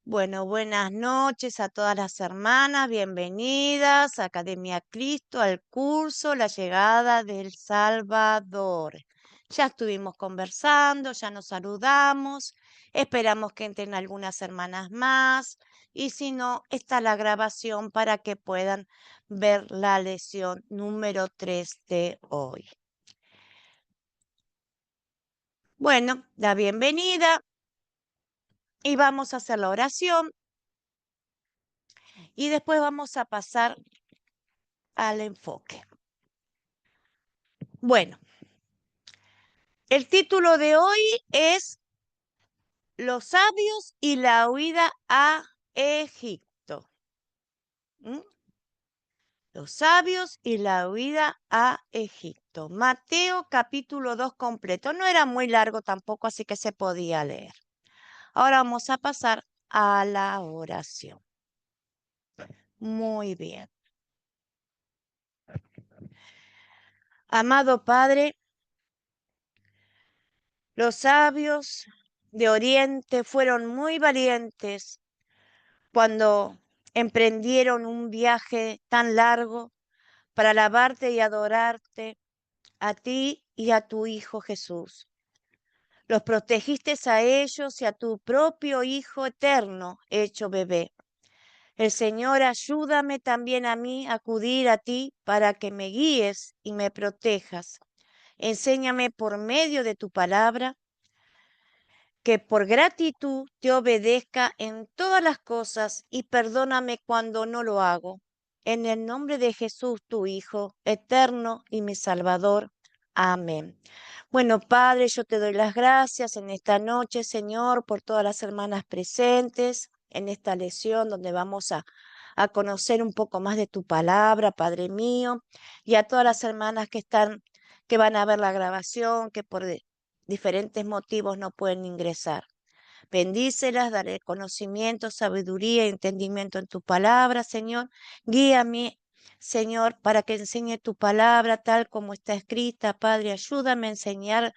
Bueno, buenas noches a todas las hermanas, bienvenidas a Academia Cristo, al curso La llegada del Salvador. Ya estuvimos conversando, ya nos saludamos, esperamos que entren algunas hermanas más y si no, está la grabación para que puedan ver la lección número 3 de hoy. Bueno, la bienvenida y vamos a hacer la oración y después vamos a pasar al enfoque. Bueno, el título de hoy es Los sabios y la huida a Egipto. ¿Mm? Los sabios y la huida a Egipto. Mateo capítulo 2 completo. No era muy largo tampoco, así que se podía leer. Ahora vamos a pasar a la oración. Muy bien. Amado Padre, los sabios de Oriente fueron muy valientes cuando emprendieron un viaje tan largo para alabarte y adorarte a ti y a tu Hijo Jesús. Los protegiste a ellos y a tu propio Hijo eterno hecho bebé. El Señor, ayúdame también a mí a acudir a ti para que me guíes y me protejas. Enséñame por medio de tu palabra que por gratitud te obedezca en todas las cosas y perdóname cuando no lo hago. En el nombre de Jesús, tu Hijo, eterno y mi Salvador. Amén. Bueno, Padre, yo te doy las gracias en esta noche, Señor, por todas las hermanas presentes en esta lección donde vamos a conocer un poco más de tu palabra, Padre mío, y a todas las hermanas que van a ver la grabación, que por diferentes motivos no pueden ingresar. Bendícelas, daré conocimiento, sabiduría y entendimiento en tu palabra, Señor. Guíame, Señor, para que enseñe tu palabra tal como está escrita. Padre, ayúdame a enseñar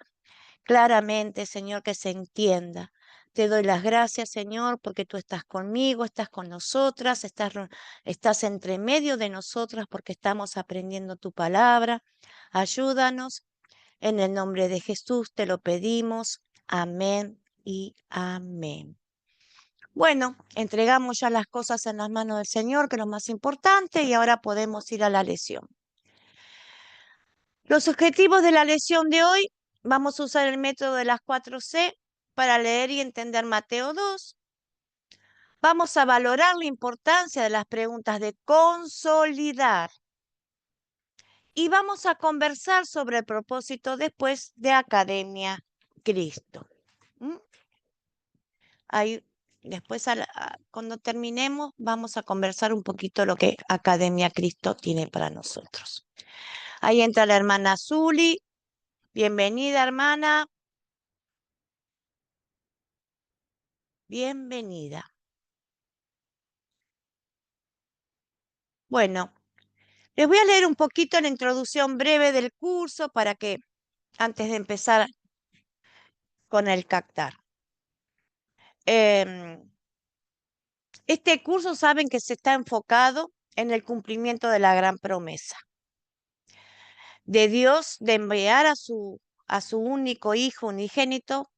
claramente, Señor, que se entienda. Te doy las gracias, Señor, porque tú estás conmigo, estás con nosotras, estás entre medio de nosotras porque estamos aprendiendo tu palabra. Ayúdanos. En el nombre de Jesús te lo pedimos. Amén y amén. Bueno, entregamos ya las cosas en las manos del Señor, que es lo más importante, y ahora podemos ir a la lección. Los objetivos de la lección de hoy, vamos a usar el método de las 4C para leer y entender Mateo 2. Vamos a valorar la importancia de las preguntas de consolidar. Y vamos a conversar sobre el propósito después de Academia Cristo. ¿Mm? Ahí, después, cuando terminemos, vamos a conversar un poquito lo que Academia Cristo tiene para nosotros. Ahí entra la hermana Zuli. Bienvenida, hermana. Bienvenida. Bueno, les voy a leer un poquito la introducción breve del curso para que, antes de empezar con el captar. Este curso saben que se está enfocado en el cumplimiento de la gran promesa de Dios de enviar a su único Hijo unigénito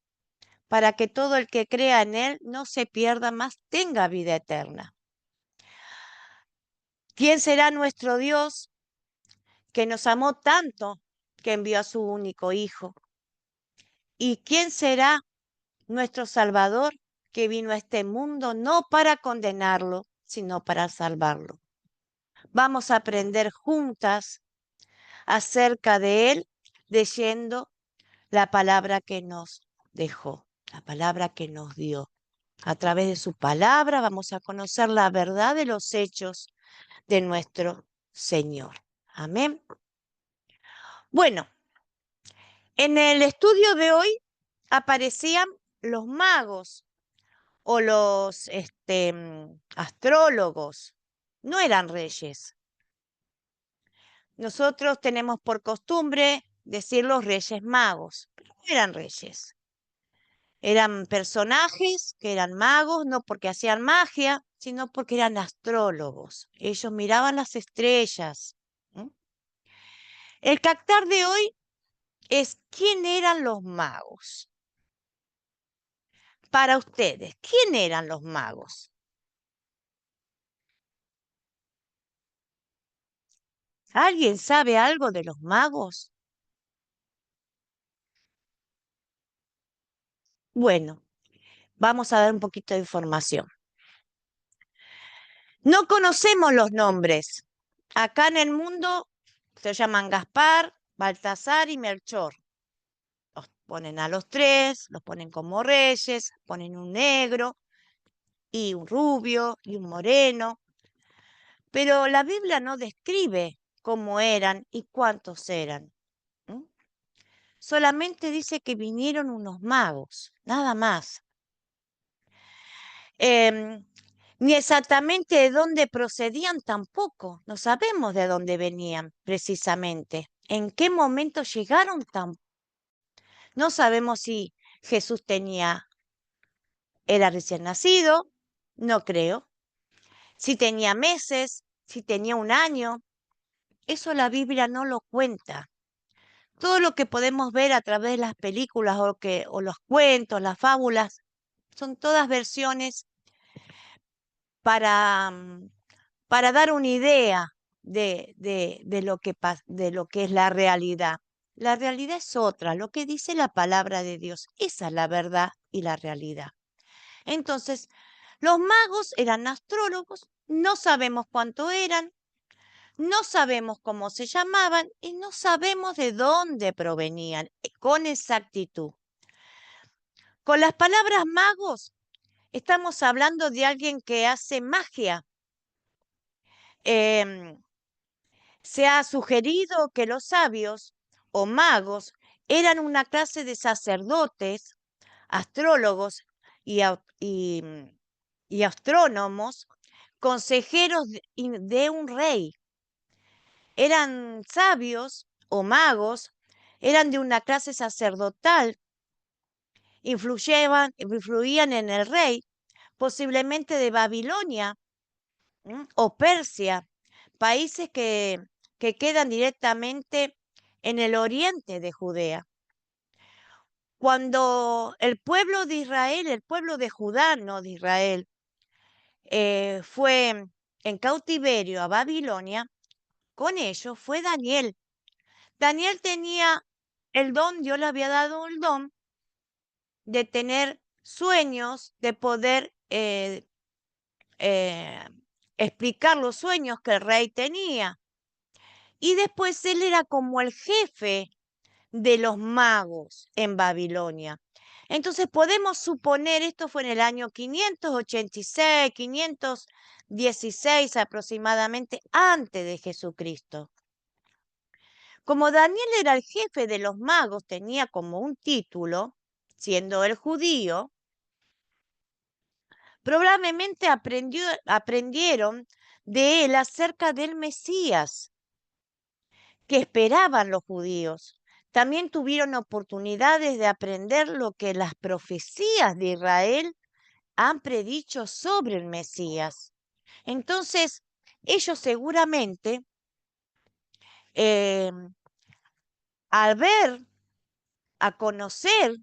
para que todo el que crea en Él no se pierda más, tenga vida eterna. ¿Quién será nuestro Dios que nos amó tanto que envió a su único Hijo? ¿Y quién será nuestro Salvador que vino a este mundo no para condenarlo, sino para salvarlo? Vamos a aprender juntas acerca de Él leyendo la palabra que nos dejó, la palabra que nos dio. A través de su palabra vamos a conocer la verdad de los hechos de nuestro Señor. Amén. Bueno, en el estudio de hoy aparecían los magos o los astrólogos. No eran reyes. Nosotros tenemos por costumbre decir los reyes magos, pero no eran reyes. Eran personajes que eran magos, no porque hacían magia, sino porque eran astrólogos. Ellos miraban las estrellas. ¿M? El cactar de hoy es quién eran los magos. Para ustedes, ¿quién eran los magos? ¿Alguien sabe algo de los magos? Bueno, vamos a dar un poquito de información. No conocemos los nombres. Acá en el mundo se llaman Gaspar, Baltasar y Melchor. Los ponen a los tres, los ponen como reyes, ponen un negro y un rubio y un moreno. Pero la Biblia no describe cómo eran y cuántos eran. ¿M? Solamente dice que vinieron unos magos, nada más. Ni exactamente de dónde procedían tampoco. No sabemos de dónde venían precisamente. ¿En qué momento llegaron tan? No sabemos si Jesús era recién nacido, no creo. Si tenía meses, si tenía un año. Eso la Biblia no lo cuenta. Todo lo que podemos ver a través de las películas o los cuentos, las fábulas, son todas versiones para, para dar una idea de lo que es la realidad. La realidad es otra, lo que dice la palabra de Dios. Esa es la verdad y la realidad. Entonces, los magos eran astrólogos, no sabemos cuánto eran, no sabemos cómo se llamaban y no sabemos de dónde provenían con exactitud. Con las palabras magos, estamos hablando de alguien que hace magia. Se ha sugerido que los sabios o magos eran una clase de sacerdotes, astrólogos y astrónomos, consejeros de un rey. Eran sabios o magos, eran de una clase sacerdotal, influían en el rey, posiblemente de Babilonia, o Persia, países que quedan directamente en el oriente de Judea. Cuando el pueblo de Israel, el pueblo de Judá, no de Israel, fue en cautiverio a Babilonia, con ellos fue Daniel. Daniel tenía el don, Dios le había dado el don de tener sueños, de poder eh, explicar los sueños que el rey tenía. Y después él era como el jefe de los magos en Babilonia. Entonces podemos suponer, esto fue en el año 586, 516 aproximadamente, antes de Jesucristo. Como Daniel era el jefe de los magos, tenía como un título, siendo él judío, probablemente aprendieron de él acerca del Mesías que esperaban los judíos. También tuvieron oportunidades de aprender lo que las profecías de Israel han predicho sobre el Mesías. Entonces, ellos seguramente, eh, al ver, a conocer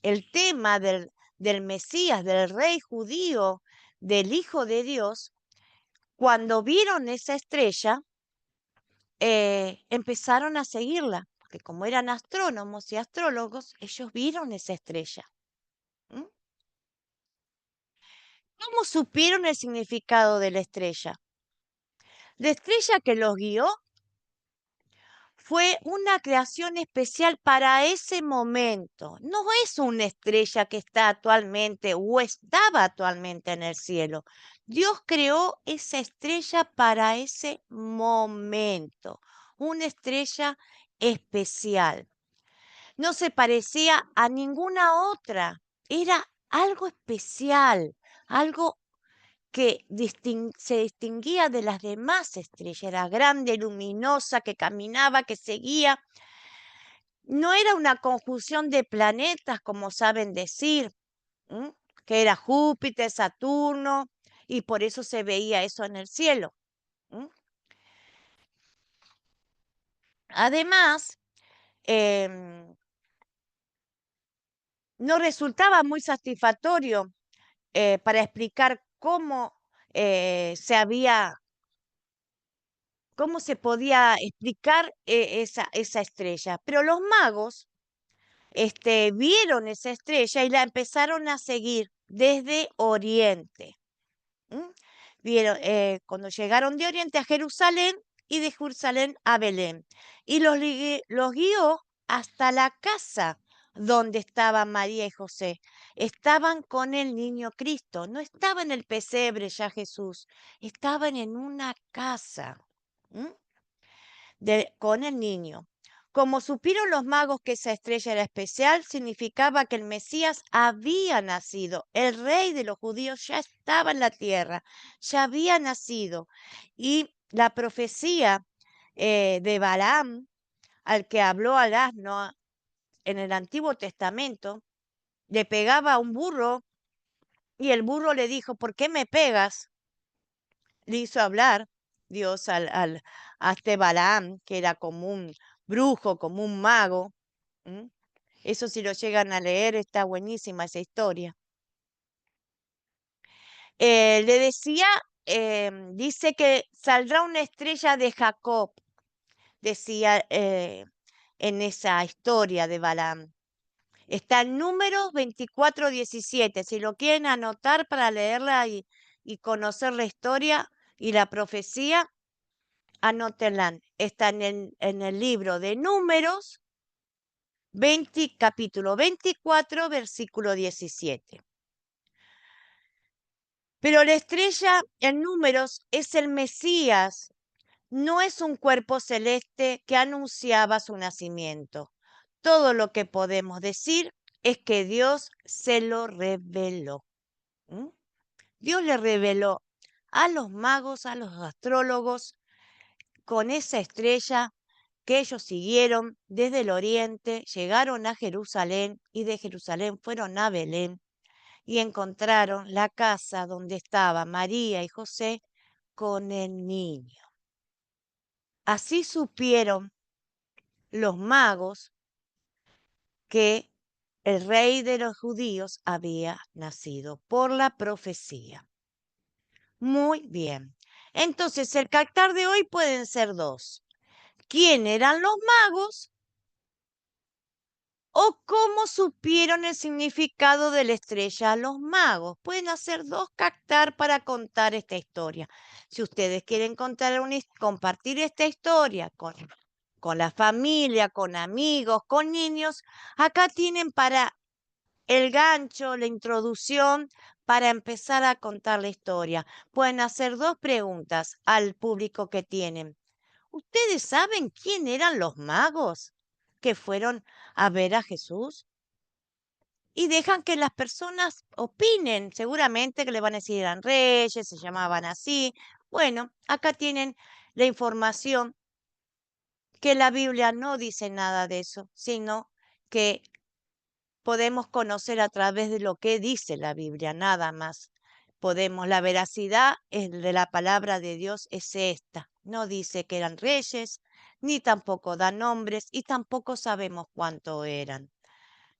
el tema del Mesías, del rey judío, del Hijo de Dios, cuando vieron esa estrella, empezaron a seguirla, porque como eran astrónomos y astrólogos, ellos vieron esa estrella. ¿M? ¿Cómo supieron el significado de la estrella? La estrella que los guió fue una creación especial para ese momento. No es una estrella que está actualmente o estaba actualmente en el cielo. Dios creó esa estrella para ese momento, una estrella especial. No se parecía a ninguna otra. Era algo especial, algo que se distinguía de las demás estrellas. Era grande, luminosa, que caminaba, que seguía. No era una conjunción de planetas, como saben decir. ¿m? Que era Júpiter, Saturno, y por eso se veía eso en el cielo. ¿M? Además, em, no resultaba muy satisfactorio para explicar cómo cómo se podía explicar esa estrella. Pero los magos vieron esa estrella y la empezaron a seguir desde Oriente. ¿M? Vieron, cuando llegaron de Oriente a Jerusalén y de Jerusalén a Belén. Y los guió hasta la casa donde estaban María y José. Estaban con el niño Cristo. No estaban en el pesebre ya Jesús. Estaban en una casa. ¿M? Con el niño. Como supieron los magos que esa estrella era especial, significaba que el Mesías había nacido. El rey de los judíos ya estaba en la tierra, ya había nacido. Y la profecía de Balaam, al que habló al asno en el Antiguo Testamento, le pegaba a un burro y el burro le dijo, ¿por qué me pegas? Le hizo hablar Dios a este Balaam, que era como un brujo, como un mago. ¿M? Eso si lo llegan a leer, está buenísima esa historia. Le decía, dice que saldrá una estrella de Jacob, decía en esa historia de Balaam. Está en Números 24:17. Si lo quieren anotar para leerla y conocer la historia y la profecía, anótenla. Está en el libro de Números, capítulo 24, versículo 17. Pero la estrella en Números es el Mesías, no es un cuerpo celeste que anunciaba su nacimiento. Todo lo que podemos decir es que Dios se lo reveló. ¿M? Dios le reveló a los magos, a los astrólogos, con esa estrella que ellos siguieron desde el oriente, llegaron a Jerusalén y de Jerusalén fueron a Belén y encontraron la casa donde estaba María y José con el niño. Así supieron los magos que el rey de los judíos había nacido por la profecía. Muy bien. Entonces, el cactar de hoy pueden ser dos. ¿Quién eran los magos? ¿O cómo supieron el significado de la estrella a los magos? Pueden hacer dos cactar para contar esta historia. Si ustedes quieren compartir esta historia con la familia, con amigos, con niños, acá tienen para el gancho, la introducción, para empezar a contar la historia. Pueden hacer dos preguntas al público que tienen. ¿Ustedes saben quién eran los magos que fueron a ver a Jesús? Y dejan que las personas opinen. Seguramente que le van a decir eran reyes, se llamaban así. Bueno, acá tienen la información que la Biblia no dice nada de eso, sino que podemos conocer a través de lo que dice la Biblia, nada más. La veracidad de la palabra de Dios es esta. No dice que eran reyes, ni tampoco da nombres, y tampoco sabemos cuánto eran.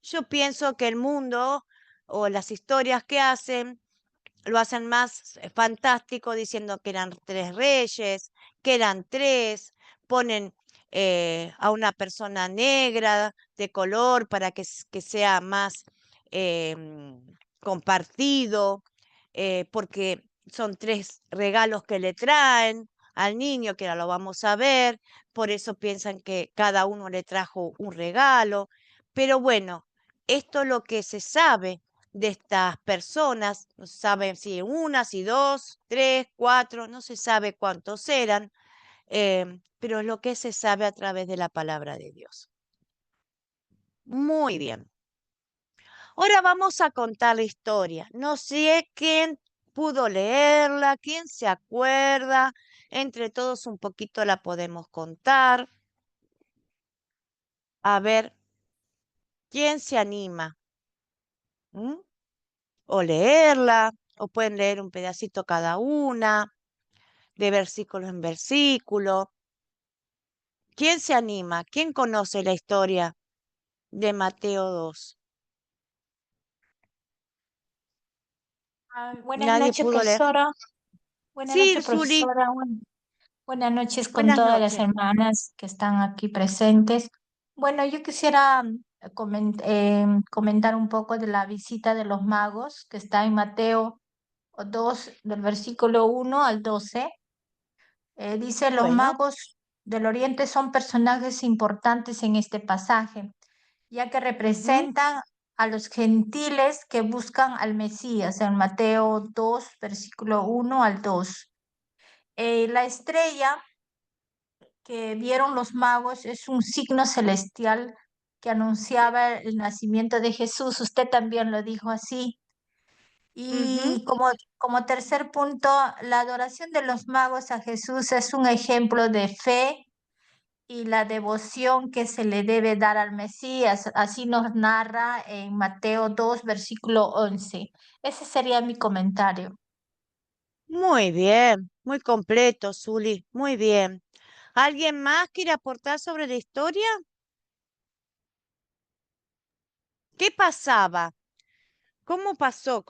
Yo pienso que el mundo o las historias que hacen lo hacen más fantástico diciendo que eran tres reyes, que eran tres, ponen a una persona negra de color para que sea más compartido, porque son tres regalos que le traen al niño, que ahora lo vamos a ver, por eso piensan que cada uno le trajo un regalo, pero bueno, esto es lo que se sabe de estas personas, no se sabe si una, si dos, tres, cuatro, no se sabe cuántos eran, pero es lo que se sabe a través de la palabra de Dios. Muy bien. Ahora vamos a contar la historia. No sé quién pudo leerla, quién se acuerda. Entre todos un poquito la podemos contar. A ver, ¿quién se anima? ¿Mm? o leerla, o pueden leer un pedacito cada una, de versículo en versículo. ¿Quién se anima? ¿Quién conoce la historia de Mateo 2? Buenas Nadie noches, pudo leer. profesora. Buenas Sí, noches, Zuli, profesora. Buenas noches con buenas todas las noches. hermanas que están aquí presentes. Bueno, yo quisiera comentar un poco de la visita de los magos que está en Mateo 2, del versículo 1 al 12. Dice, los Bueno, magos del Oriente son personajes importantes en este pasaje, ya que ujú, representan a los gentiles que buscan al Mesías en Mateo 2, versículo 1 al 2. La estrella que vieron los magos es un signo celestial que anunciaba el nacimiento de Jesús. Usted también lo dijo así. ujú. Y como tercer punto, la adoración de los magos a Jesús es un ejemplo de fe y la devoción que se le debe dar al Mesías. Así nos narra en Mateo 2, versículo 11. Ese sería mi comentario. Muy bien, muy completo, Zuli, muy bien. ¿Alguien más quiere aportar sobre la historia? ¿Qué pasaba? ¿Cómo pasó?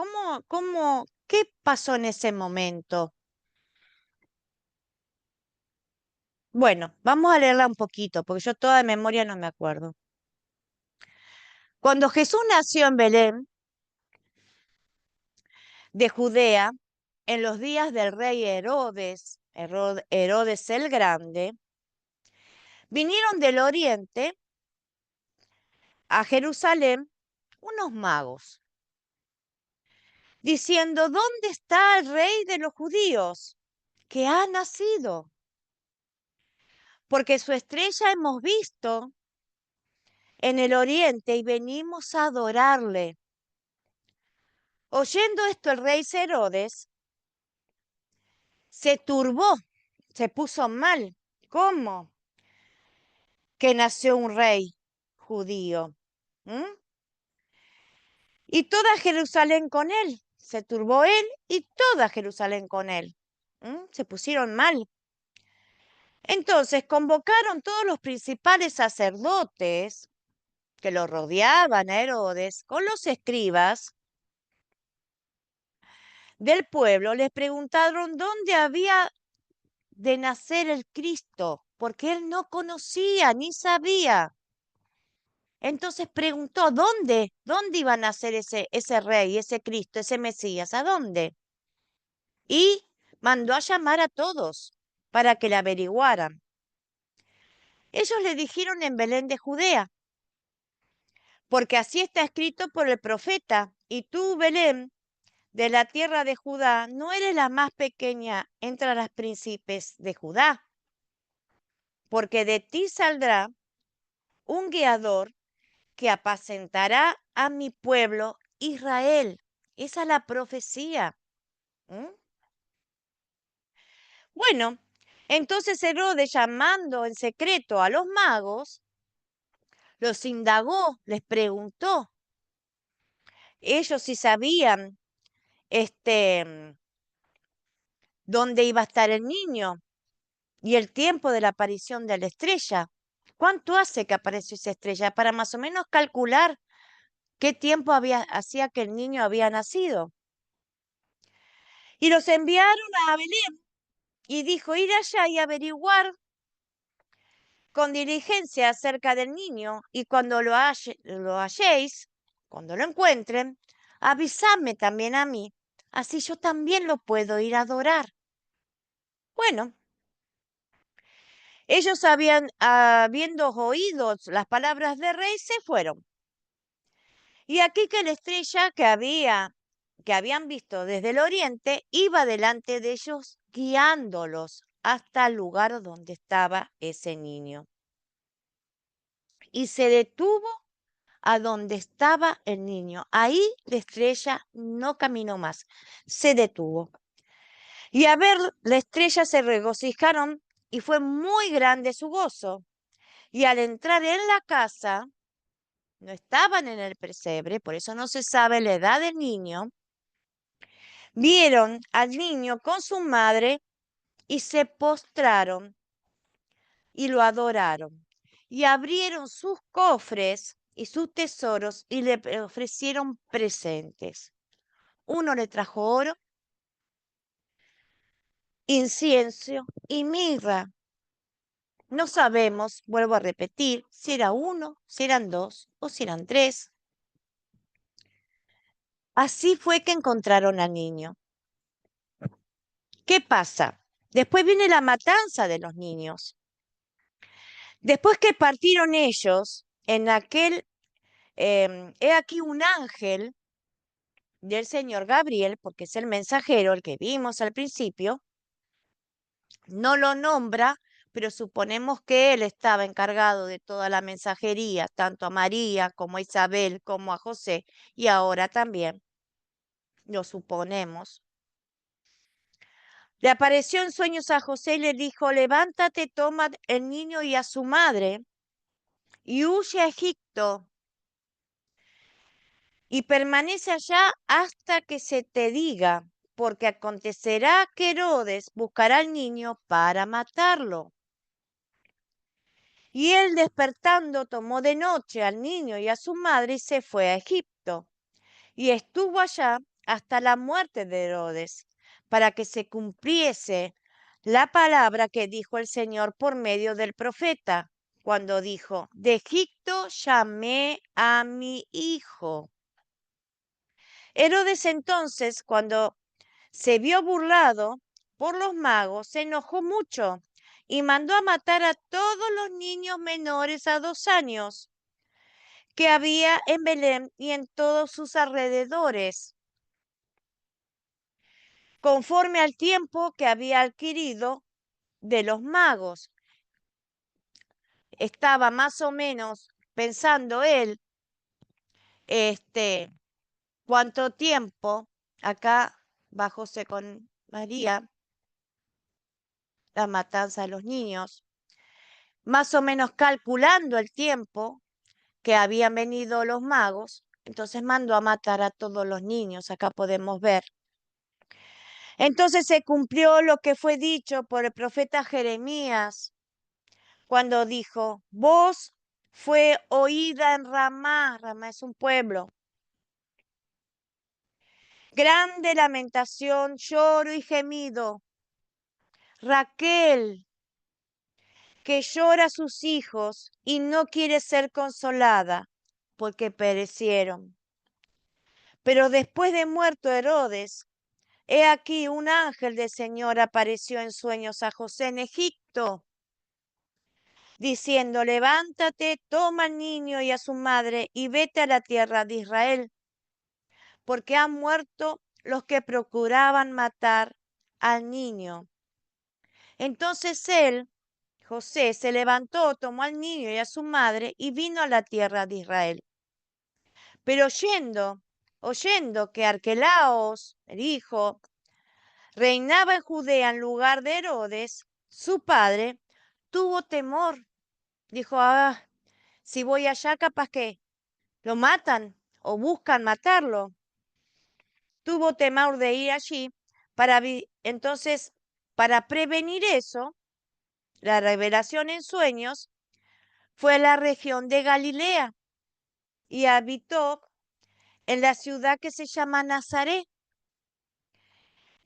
¿Qué pasó en ese momento? Bueno, vamos a leerla un poquito, porque yo toda de memoria no me acuerdo. Cuando Jesús nació en Belén de Judea, en los días del rey Herodes, Herodes el Grande, vinieron del oriente a Jerusalén unos magos, diciendo, ¿dónde está el rey de los judíos que ha nacido? Porque su estrella hemos visto en el oriente y venimos a adorarle. Oyendo esto, el rey Herodes se turbó, se puso mal. ¿Cómo? Que nació un rey judío. ¿Mm? Y toda Jerusalén con él. Se turbó él y toda Jerusalén con él. Se pusieron mal. Entonces convocaron todos los principales sacerdotes que lo rodeaban a Herodes con los escribas del pueblo. Les preguntaron dónde había de nacer el Cristo, porque él no conocía ni sabía. Entonces preguntó, ¿Dónde iba a nacer ese rey, ese Cristo, ese Mesías? ¿A dónde? Y mandó a llamar a todos para que le averiguaran. Ellos le dijeron en Belén de Judea, porque así está escrito por el profeta. Y tú, Belén, de la tierra de Judá, no eres la más pequeña entre las príncipes de Judá, porque de ti saldrá un guiador que apacentará a mi pueblo Israel. Esa es la profecía. ¿Mm? Bueno, entonces Herodes, llamando en secreto a los magos, los indagó, les preguntó. Ellos sí sabían dónde iba a estar el niño y el tiempo de la aparición de la estrella. ¿Cuánto hace que apareció esa estrella? Para más o menos calcular qué tiempo hacía que el niño había nacido. Y los enviaron a Belén y dijo, ir allá y averiguar con diligencia acerca del niño y cuando lo halléis, cuando lo encuentren, avisadme también a mí, así yo también lo puedo ir a adorar. Bueno, ellos habiendo oído las palabras del rey, se fueron. Y aquí que la estrella que habían visto desde el oriente, iba delante de ellos, guiándolos hasta el lugar donde estaba ese niño. Y se detuvo a donde estaba el niño. Ahí la estrella no caminó más, se detuvo. Y a ver la estrella se regocijaron y fue muy grande su gozo. Y al entrar en la casa, no estaban en el pesebre, por eso no se sabe la edad del niño, vieron al niño con su madre y se postraron y lo adoraron. Y abrieron sus cofres y sus tesoros y le ofrecieron presentes. Uno le trajo oro, incienso y mirra. No sabemos, vuelvo a repetir, si era uno, si eran dos o si eran tres. Así fue que encontraron al niño. ¿Qué pasa? Después viene la matanza de los niños. Después que partieron ellos, he aquí un ángel del Señor Gabriel, porque es el mensajero, el que vimos al principio, no lo nombra, pero suponemos que él estaba encargado de toda la mensajería, tanto a María como a Isabel, como a José, y ahora también, lo suponemos. Le apareció en sueños a José y le dijo, levántate, toma el niño y a su madre y huye a Egipto y permanece allá hasta que se te diga, porque acontecerá que Herodes buscará al niño para matarlo. Y él despertando tomó de noche al niño y a su madre y se fue a Egipto. Y estuvo allá hasta la muerte de Herodes, para que se cumpliese la palabra que dijo el Señor por medio del profeta, cuando dijo, de Egipto llamé a mi hijo. Herodes entonces, cuando se vio burlado por los magos, se enojó mucho y mandó a matar a todos los niños menores a 2 años que había en Belén y en todos sus alrededores, conforme al tiempo que había adquirido de los magos. Estaba más o menos pensando él, cuánto tiempo, acá bajóse con María, la matanza de los niños, más o menos calculando el tiempo que habían venido los magos, entonces mandó a matar a todos los niños, acá podemos ver. Entonces se cumplió lo que fue dicho por el profeta Jeremías, cuando dijo, voz fue oída en Ramá, Ramá es un pueblo, grande lamentación, lloro y gemido. Raquel, que llora a sus hijos y no quiere ser consolada, porque perecieron. Pero después de muerto Herodes, he aquí un ángel del Señor apareció en sueños a José en Egipto, diciendo, levántate, toma al niño y a su madre y vete a la tierra de Israel, porque han muerto los que procuraban matar al niño. Entonces él, José, se levantó, tomó al niño y a su madre y vino a la tierra de Israel. Pero oyendo que Arquelaos, el hijo, reinaba en Judea en lugar de Herodes, su padre, tuvo temor. Dijo, si voy allá, capaz que lo matan o buscan matarlo. Tuvo temor de ir allí entonces, para prevenir eso, la revelación en sueños fue a la región de Galilea y habitó en la ciudad que se llama Nazaret,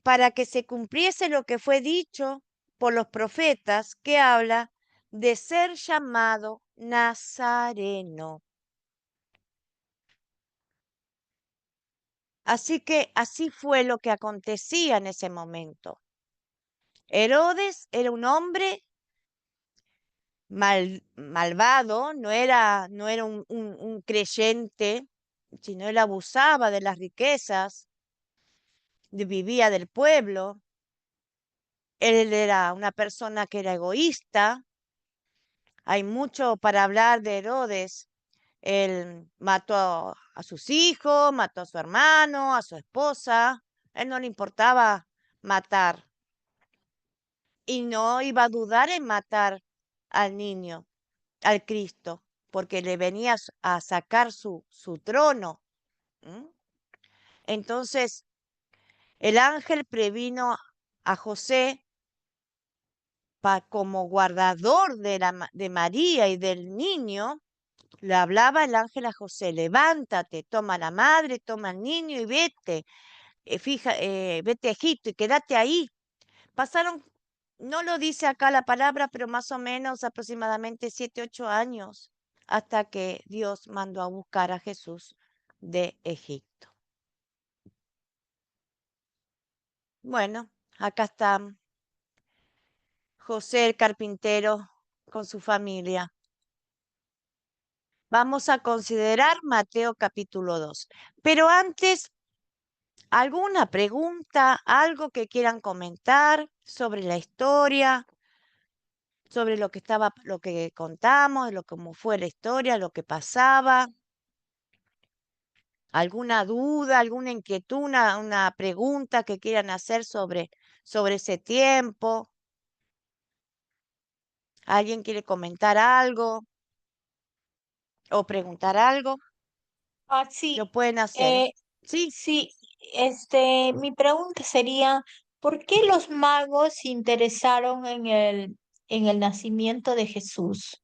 para que se cumpliese lo que fue dicho por los profetas, que habla de ser llamado Nazareno. Así que así fue lo que acontecía en ese momento. Herodes era un hombre malvado, no era un creyente, sino él abusaba de las riquezas, vivía del pueblo. Él era una persona que era egoísta. Hay mucho para hablar de Herodes. Él mató a sus hijos, mató a su hermano, a su esposa. Él no le importaba matar y no iba a dudar en matar al niño, al Cristo, porque le venía a sacar su trono. ¿M? Entonces, El ángel previno a José como guardador de María y del niño. Le hablaba el ángel a José: levántate, toma a la madre, toma al niño y vete, vete a Egipto y quédate ahí. Pasaron, no lo dice acá la palabra, pero más o menos aproximadamente 7, 8 años hasta que Dios mandó a buscar a Jesús de Egipto. Bueno, acá está José el carpintero con su familia. Vamos a considerar Mateo capítulo 2. Pero antes, ¿alguna pregunta, algo que quieran comentar sobre la historia, sobre lo que contamos, cómo fue la historia, lo que pasaba? ¿Alguna duda, alguna inquietud, una pregunta que quieran hacer sobre ese tiempo? ¿Alguien quiere comentar algo o preguntar algo? Lo Sí, pueden hacer, ¿eh? eh, Sí. sí, mi pregunta sería, ¿por qué los magos se interesaron en el nacimiento de Jesús?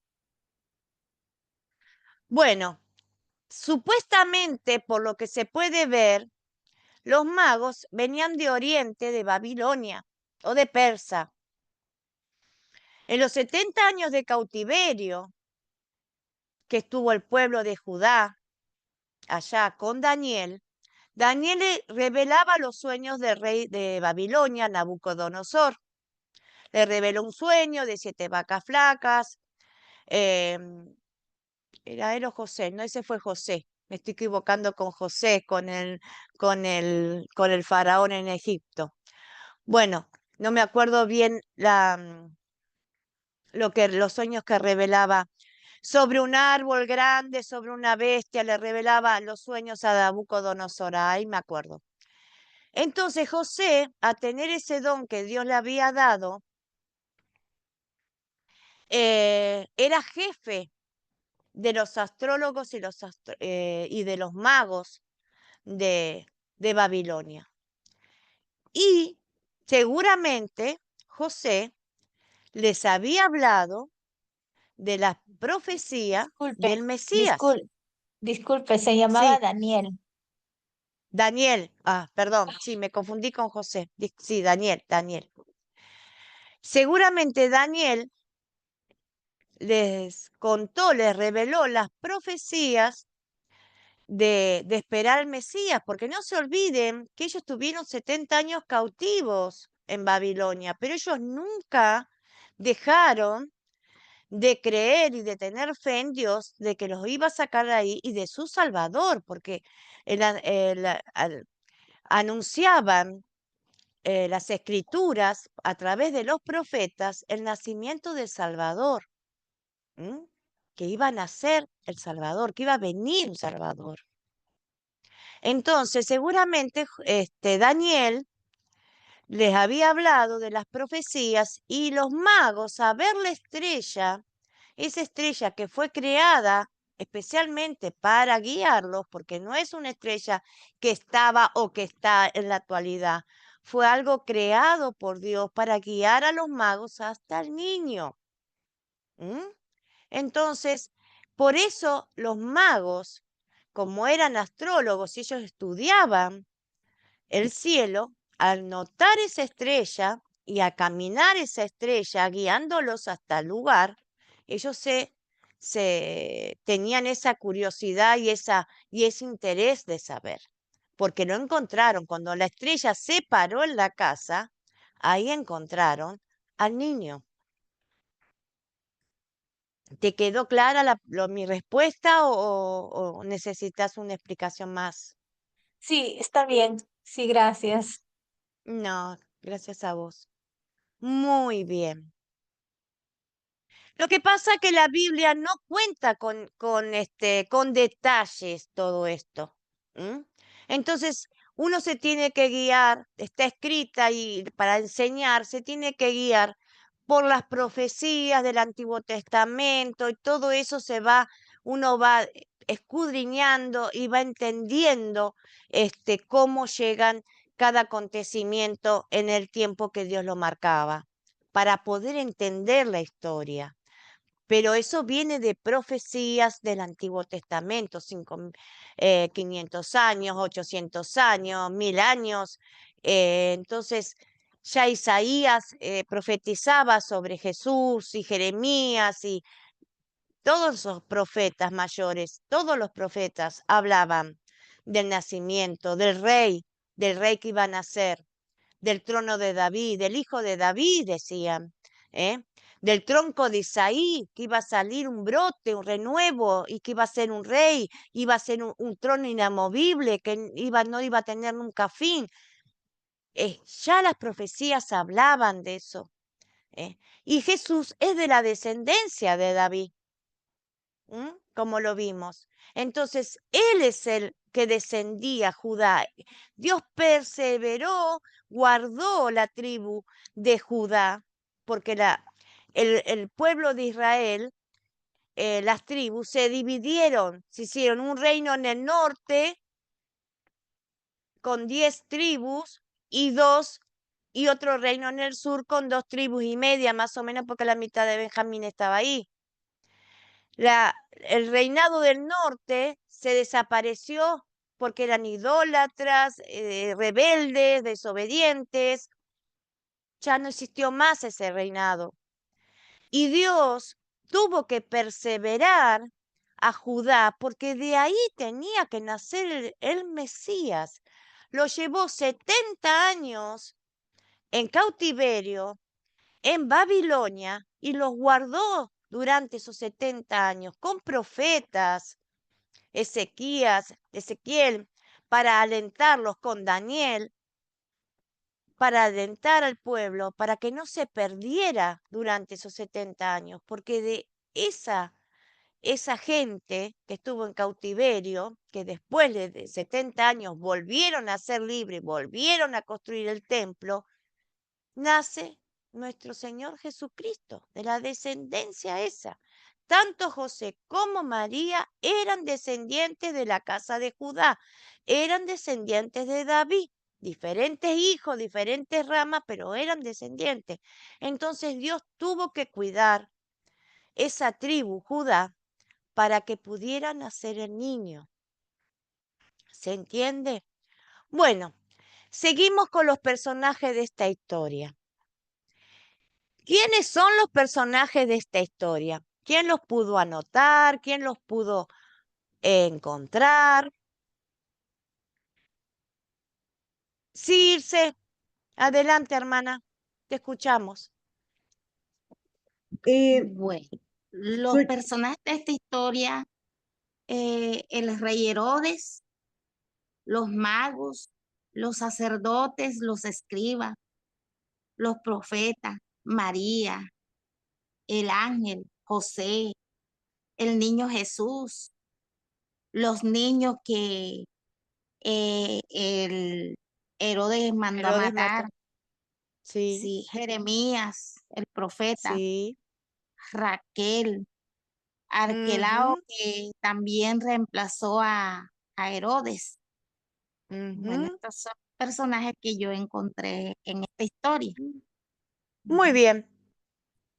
Bueno, supuestamente, por lo que se puede ver, los magos venían de Oriente, de Babilonia o de Persa. En los 70 años de cautiverio que estuvo el pueblo de Judá allá con Daniel, Daniel le revelaba los sueños del rey de Babilonia, Nabucodonosor. Le reveló un sueño de 7 vacas flacas. Era él o José, no, ese fue José. Me estoy equivocando con José, con el faraón en Egipto. Bueno, no me acuerdo bien los sueños que revelaba. Sobre un árbol grande, sobre una bestia, le revelaba los sueños a Nabucodonosor. Ahí me acuerdo. Entonces José, a tener ese don que Dios le había dado, era jefe de los astrólogos y de los magos de Babilonia. Y seguramente José les había hablado de la profecía Disculpe, del Mesías. disculpe, disculpe, se llamaba Sí, Daniel. Daniel. Ah, perdón, sí, me confundí con José. Sí, Daniel. Seguramente Daniel les contó, les reveló las profecías de esperar al Mesías, porque no se olviden que ellos tuvieron 70 años cautivos en Babilonia, pero ellos nunca dejaron de creer y de tener fe en Dios, de que los iba a sacar de ahí y de su Salvador, porque anunciaban las escrituras a través de los profetas el nacimiento del Salvador, ¿m? Que iba a nacer el Salvador, que iba a venir un Salvador. Entonces, seguramente Daniel les había hablado de las profecías y los magos, a ver la estrella, esa estrella que fue creada especialmente para guiarlos, porque no es una estrella que estaba o que está en la actualidad, fue algo creado por Dios para guiar a los magos hasta el niño. ¿M? Entonces, por eso los magos, como eran astrólogos y ellos estudiaban el cielo, al notar esa estrella y a caminar esa estrella guiándolos hasta el lugar, ellos se tenían esa curiosidad y ese interés de saber, porque lo encontraron. Cuando la estrella se paró en la casa, ahí encontraron al niño. ¿Te quedó clara mi respuesta o necesitas una explicación más? Sí, está bien. Sí, gracias. No, gracias a vos. Muy bien. Lo que pasa es que la Biblia no cuenta con detalles todo esto. ¿M? Entonces, uno se tiene que guiar, está escrita y para enseñar se tiene que guiar por las profecías del Antiguo Testamento y todo eso uno va escudriñando y va entendiendo cómo llegan cada acontecimiento en el tiempo que Dios lo marcaba, para poder entender la historia. Pero eso viene de profecías del Antiguo Testamento, 500 años, 800 años, 1000 años. Entonces, ya Isaías profetizaba sobre Jesús y Jeremías y todos los profetas mayores, todos los profetas hablaban del nacimiento, del rey que iba a nacer, del trono de David, del hijo de David, decían, ¿eh? Del tronco de Isaí, que iba a salir un brote, un renuevo, y que iba a ser un rey, iba a ser un trono inamovible, que no iba a tener nunca fin. Ya las profecías hablaban de eso. ¿Eh? Y Jesús es de la descendencia de David. Como lo vimos. Entonces, él es el que descendía a Judá. Dios perseveró, guardó la tribu de Judá, porque el pueblo de Israel, las tribus se dividieron, se hicieron un reino en el norte con 10 tribus y otro reino en el sur con 2 tribus y media, más o menos, porque la mitad de Benjamín estaba ahí. El reinado del norte se desapareció porque eran idólatras, rebeldes, desobedientes. Ya no existió más ese reinado. Y Dios tuvo que perseverar a Judá porque de ahí tenía que nacer el Mesías. Lo llevó 70 años en cautiverio en Babilonia y los guardó durante esos 70 años con profetas, Ezequiel, para alentarlos con Daniel, para alentar al pueblo, para que no se perdiera durante esos 70 años, porque de esa gente que estuvo en cautiverio, que después de 70 años volvieron a ser libres, volvieron a construir el templo, nace nuestro Señor Jesucristo, de la descendencia esa. Tanto José como María eran descendientes de la casa de Judá, eran descendientes de David, diferentes hijos, diferentes ramas, pero eran descendientes. Entonces Dios tuvo que cuidar esa tribu, Judá, para que pudiera nacer el niño. ¿Se entiende? Bueno, seguimos con los personajes de esta historia. ¿Quiénes son los personajes de esta historia? ¿Quién los pudo anotar? ¿Quién los pudo encontrar? Circe, adelante, hermana, te escuchamos. Bueno, los Soy, personajes de esta historia, el rey Herodes, los magos, los sacerdotes, los escribas, los profetas, María, el ángel, José, el niño Jesús, los niños que el Herodes mandó a Herodes mató. matar, Sí, sí, Jeremías, el profeta, sí. Raquel, Arquelao, Ujú, que también reemplazó a Herodes. Bueno, ujú. estos son personajes que yo encontré en esta historia. Muy Ujú. bien,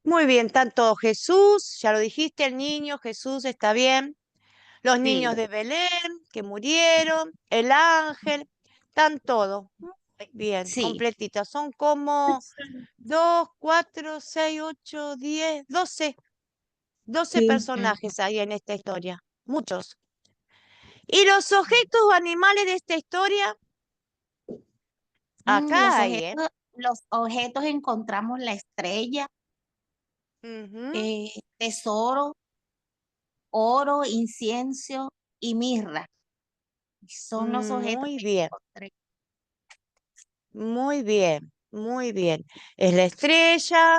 muy bien. Tanto Jesús, ya lo dijiste, el niño Jesús está bien. Los Sí, niños de Belén que murieron, el ángel, están todos. Muy bien, sí. completitos. Son como 2, 4, 6, 8, 10, 12 sí, Ujú. personajes hay en esta historia. Muchos. ¿Y los objetos o animales de esta historia? Mm, Acá hay, ¿eh? los objetos encontramos la estrella, Ujú, tesoro, oro, incienso y mirra. Son los objetos muy que bien, encontré. muy bien, muy bien. Es la estrella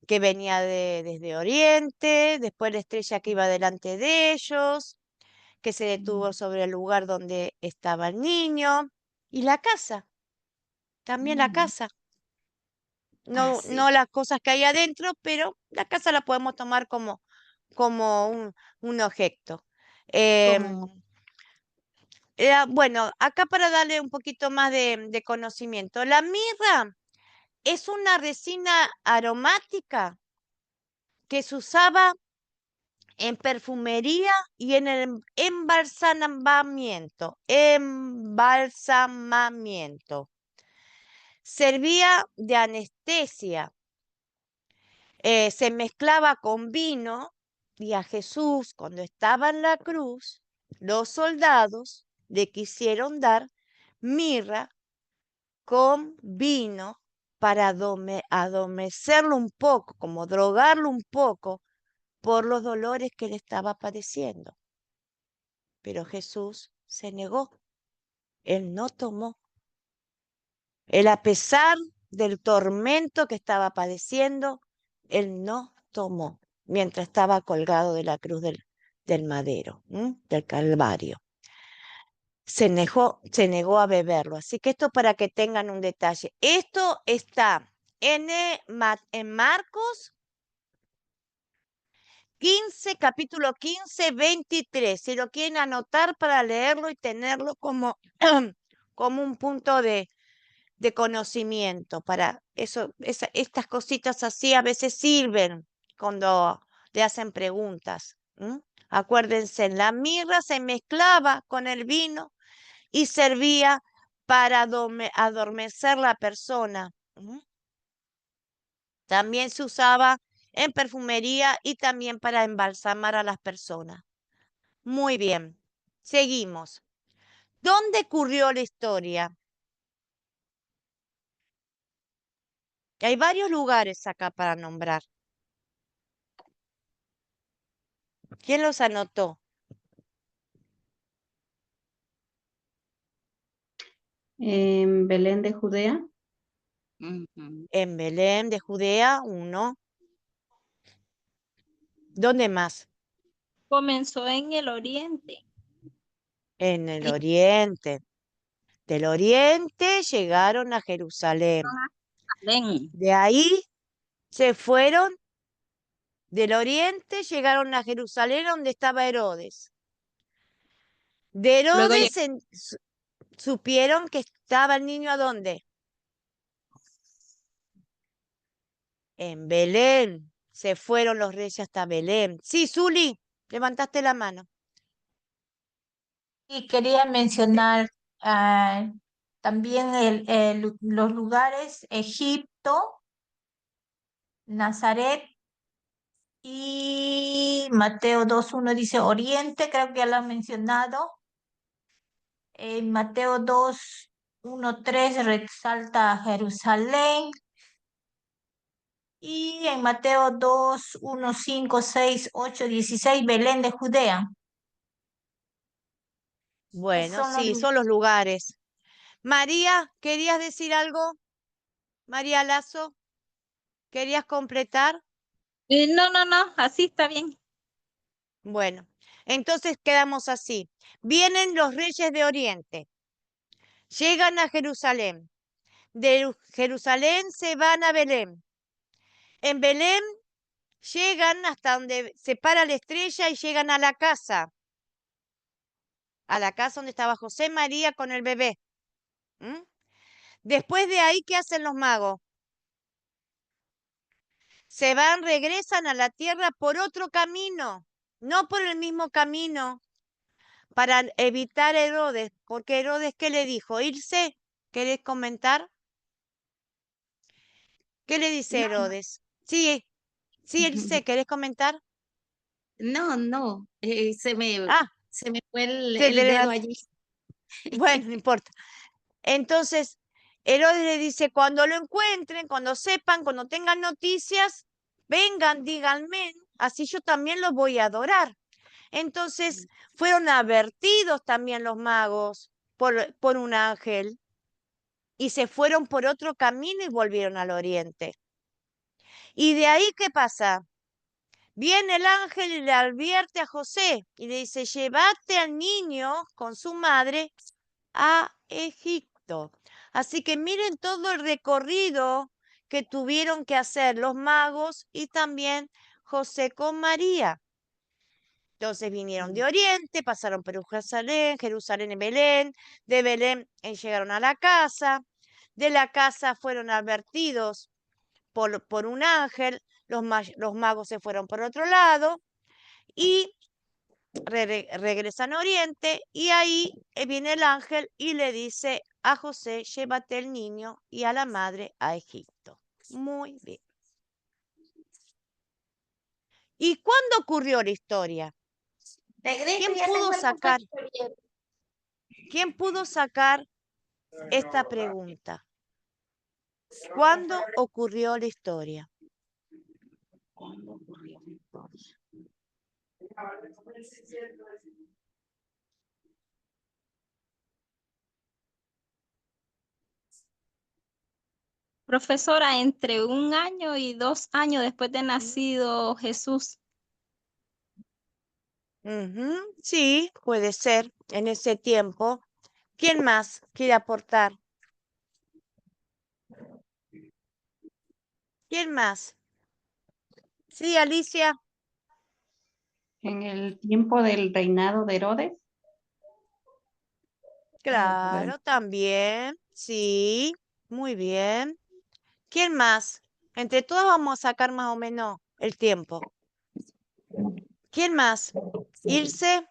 que venía desde Oriente, después la estrella que iba delante de ellos, que se detuvo sobre el lugar donde estaba el niño, y la casa, también la Ujú. casa. No, Así, no las cosas que hay adentro, pero la casa la podemos tomar como un objeto. Em, como Bueno, acá para darle un poquito más de conocimiento. La mirra es una resina aromática que se usaba en perfumería y en el embalsamamiento. Embalsamamiento. Servía de anestesia. Se mezclaba con vino y a Jesús, cuando estaba en la cruz, los soldados le quisieron dar mirra con vino para adormecerlo un poco, como drogarlo un poco por los dolores que él estaba padeciendo. Pero Jesús se negó, él no tomó. Él, a pesar del tormento que estaba padeciendo, él no tomó mientras estaba colgado de la cruz del madero, del Calvario. Se negó a beberlo. Así que esto para que tengan un detalle. Esto está en Marcos 15, capítulo 15, 23. Si lo quieren anotar para leerlo y tenerlo como, como un punto de conocimiento. Para eso, estas cositas así a veces sirven cuando le hacen preguntas. Acuérdense, la mirra se mezclaba con el vino y servía para adormecer la persona. También se usaba en perfumería y también para embalsamar a las personas. Muy bien, seguimos. ¿Dónde ocurrió la historia? Hay varios lugares acá para nombrar. ¿Quién los anotó? En Belén de Judea. En Belén de Judea, uno. ¿Dónde más? Comenzó en el oriente. En el oriente. Del oriente llegaron a Jerusalén. Belén. De ahí se fueron. Del oriente llegaron a Jerusalén donde estaba Herodes. De Luego Herodes supieron que estaba el niño ¿a dónde? En Belén. Se fueron los reyes hasta Belén. Sí, Zuli, levantaste la mano. Y quería mencionar también los lugares Egipto, Nazaret y Mateo 2:1 dice Oriente, creo que ya lo han mencionado. En Mateo 2:1-3 resalta Jerusalén. Y en Mateo 2:1-5-6-8-16 Belén de Judea. Esos Bueno, son los sí, lugares. son los lugares. María, ¿querías decir algo? María Lazo, ¿querías completar? No, así está bien. Bueno, entonces quedamos así. Vienen los reyes de Oriente, llegan a Jerusalén. De Jerusalén se van a Belén. En Belén llegan hasta donde se para la estrella y llegan a la casa donde estaba José María con el bebé. Después de ahí, ¿qué hacen los magos? Se van, regresan a la tierra por otro camino, no por el mismo camino, para evitar a Herodes, porque Herodes, ¿qué le dijo? ¿Irse? ¿Querés comentar? ¿Qué le dice No, Herodes? Sí, sí, irse, ¿querés comentar? no, Ah, se me fue se te el dedo levantó. allí. Bueno, no importa. Entonces, Herodes le dice, cuando lo encuentren, cuando sepan, cuando tengan noticias, vengan, díganme, así yo también los voy a adorar. Entonces, fueron advertidos también los magos por un ángel y se fueron por otro camino y volvieron al oriente. Y de ahí, ¿qué pasa? Viene el ángel y le advierte a José y le dice, llévate al niño con su madre a Egipto. Así que miren todo el recorrido que tuvieron que hacer los magos y también José con María. Entonces vinieron de Oriente, pasaron por Jerusalén y Belén, de Belén llegaron a la casa, de la casa fueron advertidos por un ángel, los magos se fueron por otro lado y regresan a Oriente y ahí viene el ángel y le dice a José, llévate el niño y a la madre a Egipto. Muy bien. ¿Y cuándo ocurrió la historia? Negrito, ya tengo el papel. ¿Quién pudo sacar esta pregunta? ¿Cuándo ocurrió la historia? ¿Cuándo ocurrió la historia? Profesora, entre 1 año y 2 años después de nacido Jesús. Sí, puede ser en ese tiempo. ¿Quién más quiere aportar? ¿Quién más? Sí, Alicia. En el tiempo del reinado de Herodes. Claro, también. Sí, muy bien. ¿Quién más? Entre todos vamos a sacar más o menos el tiempo. ¿Quién más? Irse.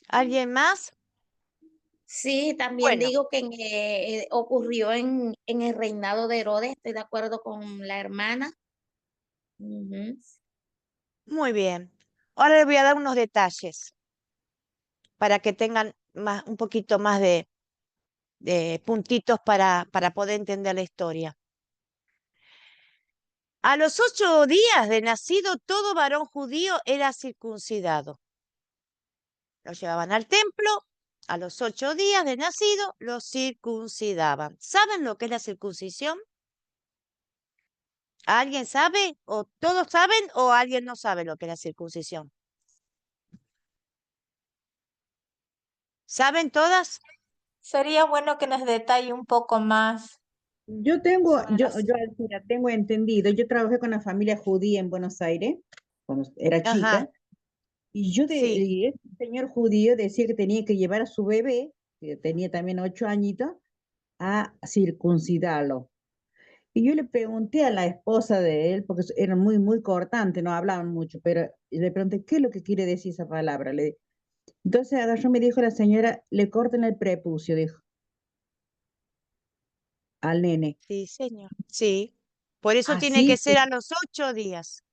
¿Alguien más? Sí, también Bueno, digo que ocurrió en el reinado de Herodes, estoy de acuerdo con la hermana. Ujú. muy bien. Ahora les voy a dar unos detalles para que tengan un poquito más de puntitos para poder entender la historia. A los 8 días de nacido, todo varón judío era circuncidado. Lo llevaban al templo, a los 8 días de nacido, lo circuncidaban. ¿Saben lo que es la circuncisión? ¿Alguien sabe? ¿O todos saben o alguien no sabe lo que es la circuncisión? ¿Saben todas? Sería bueno que nos detalle un poco más sobre las... Alcira, tengo entendido, yo trabajé con una familia judía en Buenos Aires cuando era Ajá, chica, sí, y este señor judío decía que tenía que llevar a su bebé, que tenía también 8 añitos, a circuncidarlo. Y yo le pregunté a la esposa de él, porque eran muy cortantes, no hablaban mucho, pero le pregunté, ¿qué es lo que quiere decir esa palabra? Entonces agarró, me dijo la señora, le cortan el prepucio, dijo, al nene. sí, señor. Sí. Por eso tiene Así, que ser a los 8 días.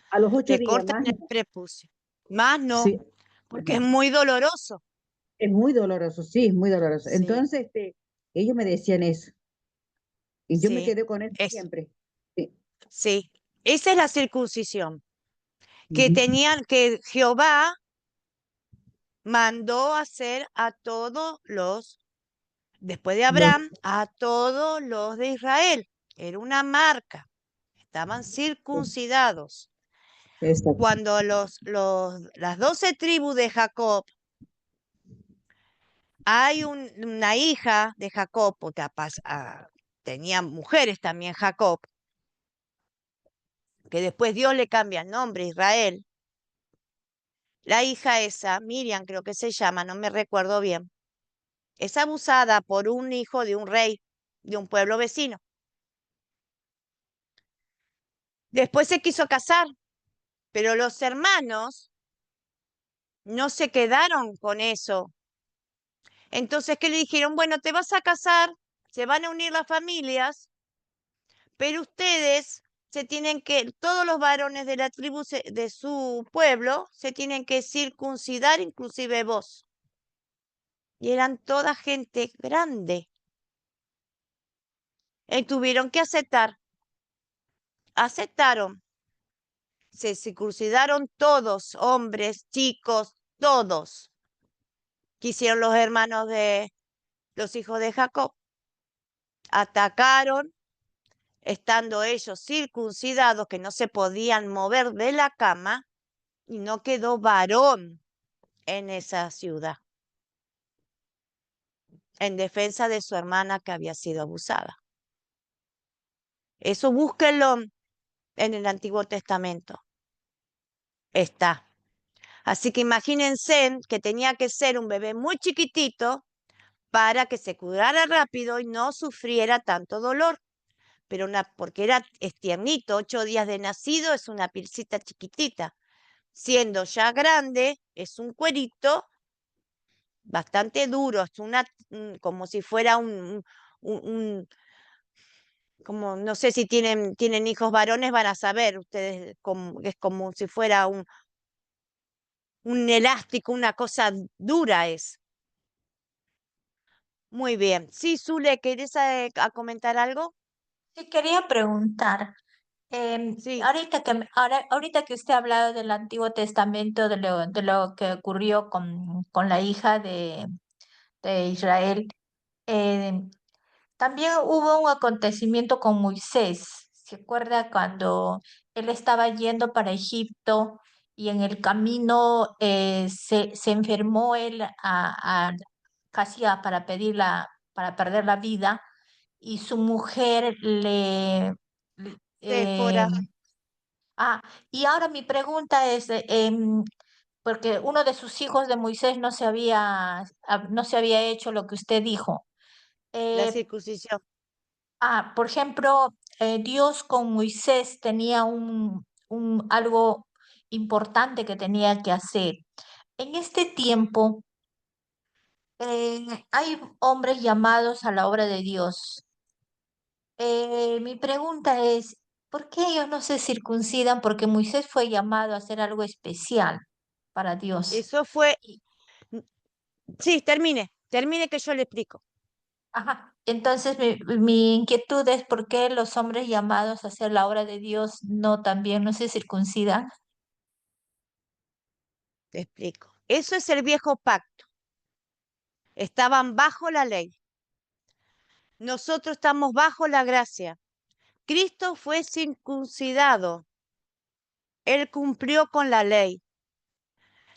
a los ocho Le días cortan más. el prepucio. Más no, Sí, porque es muy doloroso. es muy doloroso, sí, es muy doloroso. Sí, Entonces, ellos me decían eso, y yo me sí. quedé con eso Es, siempre. Sí. sí. Esa es la circuncisión. Que Ujú. tenían, que Jehová mandó hacer a todos los, después de Los- Abraham, a todos los de Israel. Era una marca. Estaban circuncidados. Exacto. Cuando las 12 tribus de Jacob, hay una hija de Jacob, porque tenía mujeres también Jacob, que después Dios le cambia el nombre, Israel. La hija esa, Miriam creo que se llama, no me recuerdo bien, es abusada por un hijo de un rey de un pueblo vecino. Después se quiso casar, pero los hermanos no se quedaron con eso. Entonces, ¿qué le dijeron? Bueno, te vas a casar, se van a unir las familias, pero ustedes se tienen que, todos los varones de la tribu de su pueblo se tienen que circuncidar, inclusive vos. Y eran toda gente grande. Y tuvieron que aceptar. Aceptaron. Se circuncidaron todos, hombres, chicos, todos. Quisieron los hermanos de los hijos de Jacob. Atacaron, estando ellos circuncidados, que no se podían mover de la cama, y no quedó varón en esa ciudad, en defensa de su hermana que había sido abusada. Eso búsquenlo en el Antiguo Testamento. Está. Así que imagínense que tenía que ser un bebé muy chiquitito para que se curara rápido y no sufriera tanto dolor. Pero porque es tiernito, 8 días de nacido, es una pilcita chiquitita. Siendo ya grande, es un cuerito bastante duro, es como si fuera como no sé si tienen hijos varones, van a saber ustedes, es como si fuera un elástico, una cosa dura es. Muy bien. Sí, Zule, ¿querés a comentar algo? Sí, quería preguntar, Sí, ahorita que usted ha hablado del Antiguo Testamento, de lo que ocurrió con la hija de Israel, eh, también hubo un acontecimiento con Moisés. ¿Se acuerda cuando él estaba yendo para Egipto y en el camino se enfermó él para para perder la vida y su mujer Séfora. eh, ah, y ahora mi pregunta es, porque uno de sus hijos de Moisés no se había hecho lo que usted dijo. La Eh, circuncisión. por ejemplo, Dios con Moisés tenía algo importante que tenía que hacer. En este tiempo, hay hombres llamados a la obra de Dios. Mi pregunta es, ¿por qué ellos no se circuncidan? Porque Moisés fue llamado a hacer algo especial para Dios. Eso fue. Y- Sí, termine que yo le explico. Ajá. Entonces, mi inquietud es por qué los hombres llamados a hacer la obra de Dios también no se circuncidan. Te explico. Eso es el viejo pacto. Estaban bajo la ley. Nosotros estamos bajo la gracia. Cristo fue circuncidado. Él cumplió con la ley.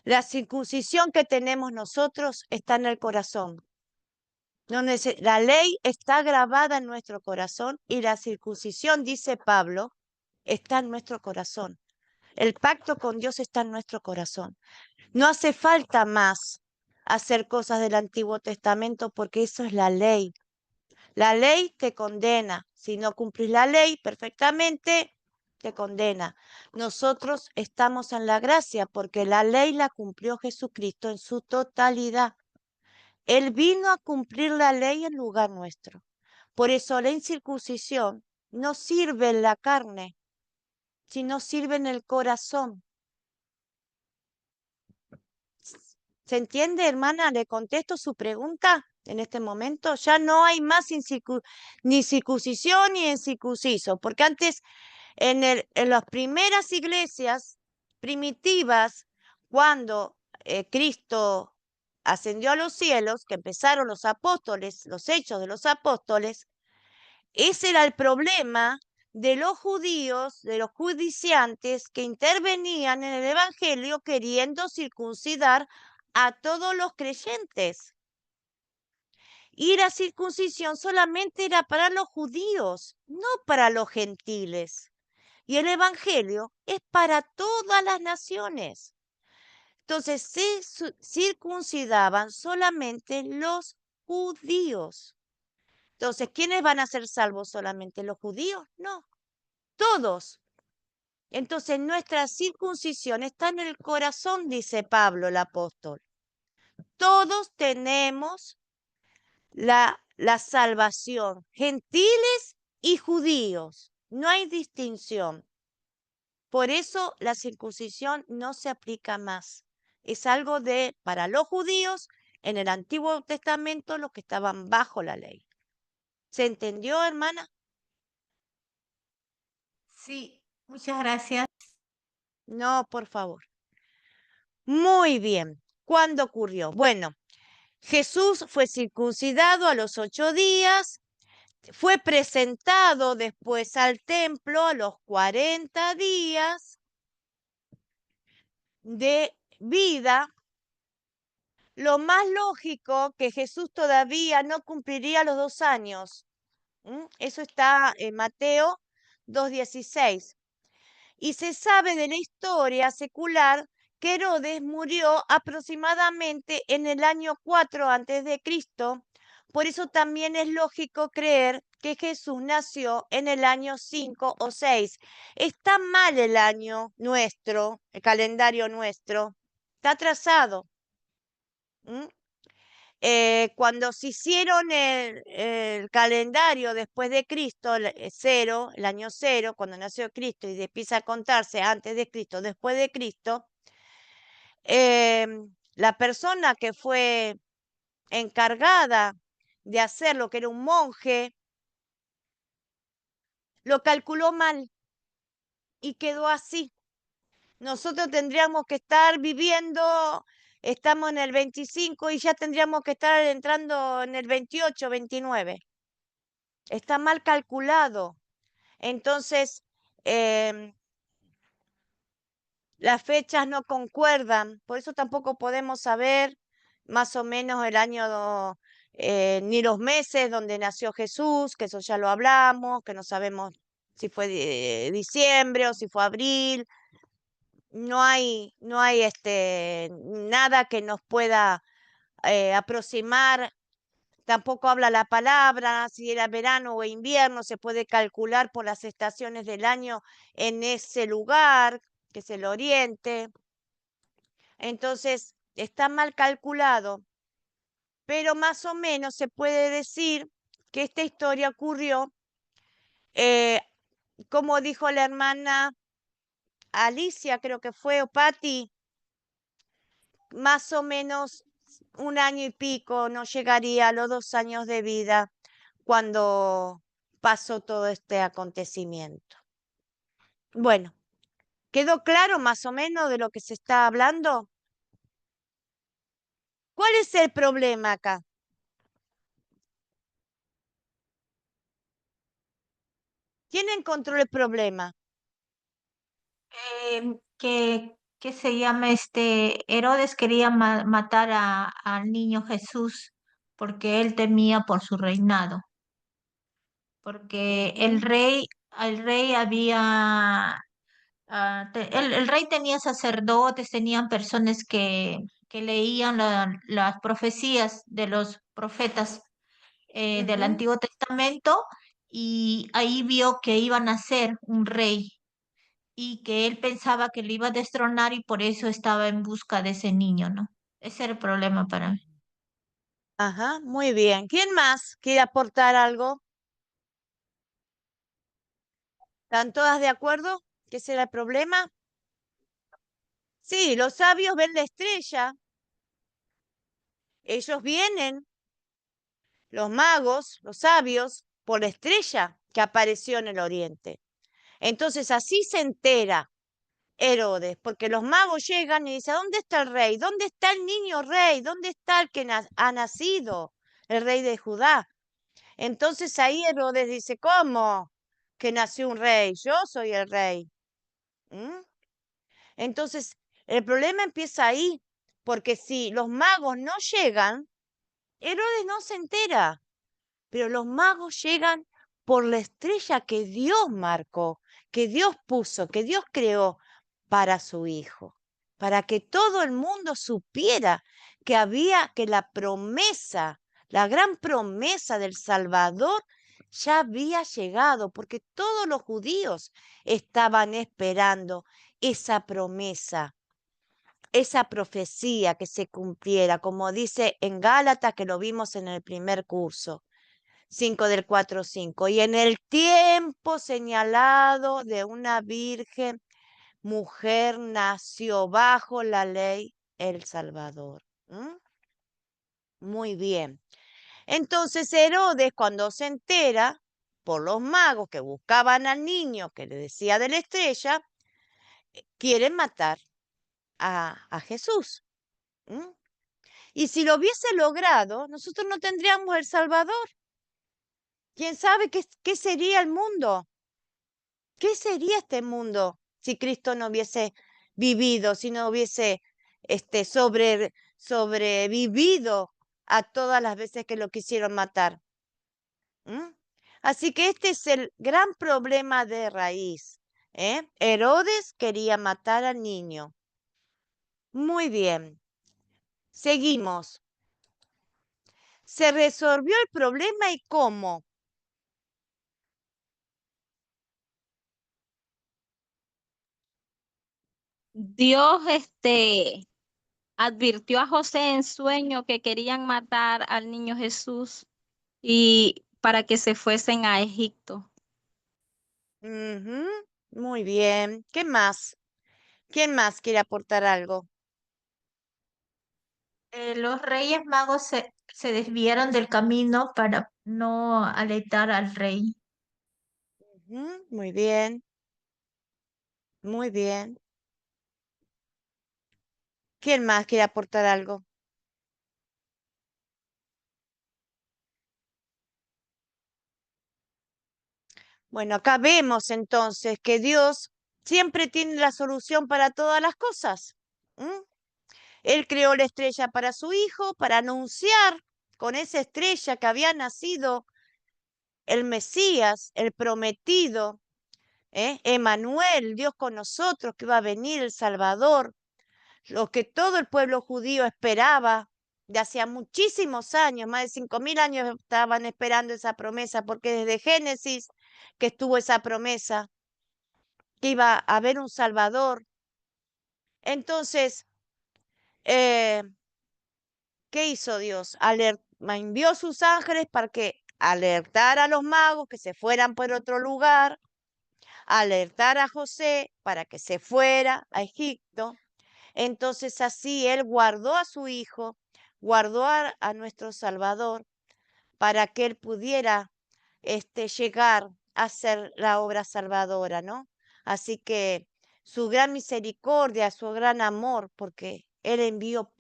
La circuncisión que tenemos nosotros está en el corazón. La ley está grabada en nuestro corazón y la circuncisión, dice Pablo, está en nuestro corazón. El pacto con Dios está en nuestro corazón. No hace falta más hacer cosas del Antiguo Testamento porque eso es la ley. La ley te condena. Si no cumplís la ley perfectamente, te condena. Nosotros estamos en la gracia porque la ley la cumplió Jesucristo en su totalidad. Él vino a cumplir la ley en lugar nuestro. Por eso la incircuncisión no sirve en la carne, sino sirve en el corazón. ¿Se entiende, hermana? ¿Le contesto su pregunta en este momento? Ya no hay más ni circuncisión ni incircunciso, porque antes en las primeras iglesias primitivas, cuando Cristo ascendió a los cielos, que empezaron los apóstoles, los hechos de los apóstoles, ese era el problema de los judíos, de los judiciantes que intervenían en el evangelio queriendo circuncidar a todos los creyentes. Y la circuncisión solamente era para los judíos, no para los gentiles. Y el evangelio es para todas las naciones. Entonces se circuncidaban solamente los judíos. Entonces, ¿quiénes van a ser salvos? ¿Solamente los judíos? No, todos. Entonces, nuestra circuncisión está en el corazón, dice Pablo el apóstol. Todos tenemos la salvación, gentiles y judíos. No hay distinción. Por eso la circuncisión no se aplica más. Es algo para los judíos en el Antiguo Testamento, los que estaban bajo la ley. ¿Se entendió, hermana? Sí, muchas gracias. No, por favor. Muy bien. ¿Cuándo ocurrió? Bueno, Jesús fue circuncidado a los 8 días, fue presentado después al templo a los 40 días de vida. Lo más lógico que Jesús todavía no cumpliría los 2 años. Eso está en Mateo 2:16. Y se sabe de la historia secular que Herodes murió aproximadamente en el año 4 antes de Cristo. Por eso también es lógico creer que Jesús nació en el año 5 o 6. Está mal el año nuestro, el calendario nuestro. Está atrasado. Cuando se hicieron el calendario después de Cristo, el año cero, cuando nació Cristo y empieza a contarse antes de Cristo, después de Cristo, la persona que fue encargada de hacer lo que era un monje, lo calculó mal y quedó así. Nosotros tendríamos que estar viviendo, estamos en el 25 y ya tendríamos que estar entrando en el 28, 29. Está mal calculado. Entonces, las fechas no concuerdan, por eso tampoco podemos saber más o menos el año, ni los meses donde nació Jesús, que eso ya lo hablamos, que no sabemos si fue diciembre o si fue abril. No hay nada que nos pueda aproximar. Tampoco habla la palabra, si era verano o invierno, se puede calcular por las estaciones del año en ese lugar, que es el oriente. Entonces, está mal calculado, pero más o menos se puede decir que esta historia ocurrió, como dijo la hermana Alicia, creo que fue, o Patti, más o menos un año y pico, no llegaría a los 2 años de vida cuando pasó todo este acontecimiento. Bueno, ¿quedó claro más o menos de lo que se está hablando? ¿Cuál es el problema acá? ¿Quién encontró el problema? Que se llama Herodes quería matar al niño Jesús porque él temía por su reinado, porque el rey había, el rey tenía sacerdotes, tenían personas que leían las profecías de los profetas del Ujú. Antiguo Testamento y ahí vio que iban a ser un rey y que él pensaba que le iba a destronar y por eso estaba en busca de ese niño, ¿no? Ese era el problema para mí. Ajá, muy bien. ¿Quién más quiere aportar algo? ¿Están todas de acuerdo que ese era el problema? Sí, los sabios ven la estrella. Ellos vienen, los magos, los sabios, por la estrella que apareció en el oriente. Entonces así se entera Herodes, porque los magos llegan y dicen, ¿dónde está el rey? ¿Dónde está el niño rey? ¿Dónde está el que ha nacido? El rey de Judá. Entonces ahí Herodes dice, ¿cómo que nació un rey? Yo soy el rey. ¿Mm? Entonces, el problema empieza ahí, porque si los magos no llegan, Herodes no se entera, pero los magos llegan por la estrella que Dios marcó, que Dios puso, que Dios creó para su hijo, para que todo el mundo supiera que la promesa, la gran promesa del Salvador ya había llegado, porque todos los judíos estaban esperando esa promesa, esa profecía que se cumpliera, como dice en Gálatas, que lo vimos en el primer curso. 5 del 4:5. Y en el tiempo señalado de una virgen mujer nació bajo la ley el Salvador. Muy bien. Entonces Herodes, cuando se entera por los magos que buscaban al niño que le decía de la estrella, quieren matar a Jesús. Y si lo hubiese logrado, nosotros no tendríamos el Salvador. ¿Quién sabe qué sería el mundo? ¿Qué sería este mundo si Cristo no hubiese vivido, si no hubiese sobrevivido a todas las veces que lo quisieron matar? ¿Mm? Así que este es el gran problema de raíz. Herodes quería matar al niño. Muy bien. Seguimos. Se resolvió el problema y cómo. Dios advirtió a José en sueño que querían matar al niño Jesús y para que se fuesen a Egipto. Ujú, muy bien. ¿Qué más? ¿Quién más quiere aportar algo? Los reyes magos se desviaron del camino para no alertar al rey. Ujú, muy bien. Muy bien. ¿Quién más quiere aportar algo? Bueno, acá vemos entonces que Dios siempre tiene la solución para todas las cosas. ¿M? Él creó la estrella para su hijo, para anunciar con esa estrella que había nacido el Mesías, el prometido, Emanuel, Dios con nosotros, que iba a venir el Salvador, lo que todo el pueblo judío esperaba de hacía muchísimos años, más de 5000 años estaban esperando esa promesa, porque desde Génesis que estuvo esa promesa, que iba a haber un Salvador. Entonces, eh, ¿qué hizo Dios? Envió sus ángeles para que alertara a los magos que se fueran por otro lugar, alertar a José para que se fuera a Egipto. Entonces así él guardó a su hijo, guardó a nuestro Salvador para que él pudiera llegar a ser la obra salvadora, ¿no? Así que su gran misericordia, su gran amor, porque él envió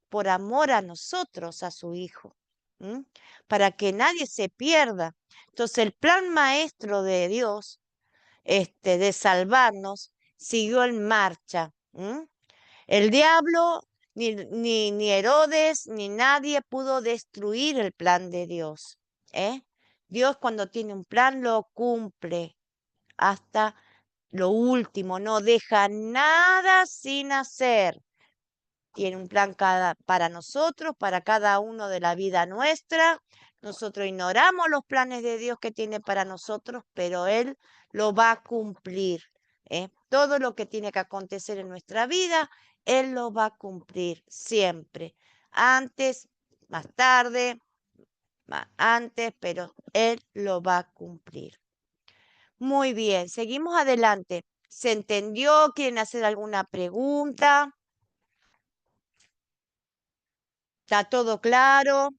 por amor a nosotros a su hijo, ¿m? Para que nadie se pierda. Entonces el plan maestro de Dios, de salvarnos, siguió en marcha. ¿M? El diablo, ni Herodes, ni nadie pudo destruir el plan de Dios. ¿eh? Dios cuando tiene un plan lo cumple hasta lo último, no deja nada sin hacer. Tiene un plan para nosotros, para cada uno de la vida nuestra. Nosotros ignoramos los planes de Dios que tiene para nosotros, pero Él lo va a cumplir. Todo lo que tiene que acontecer en nuestra vida, Él lo va a cumplir siempre. Antes, más tarde, más antes, pero Él lo va a cumplir. Muy bien, seguimos adelante. ¿Se entendió? ¿Quieren hacer alguna pregunta? ¿Está todo claro?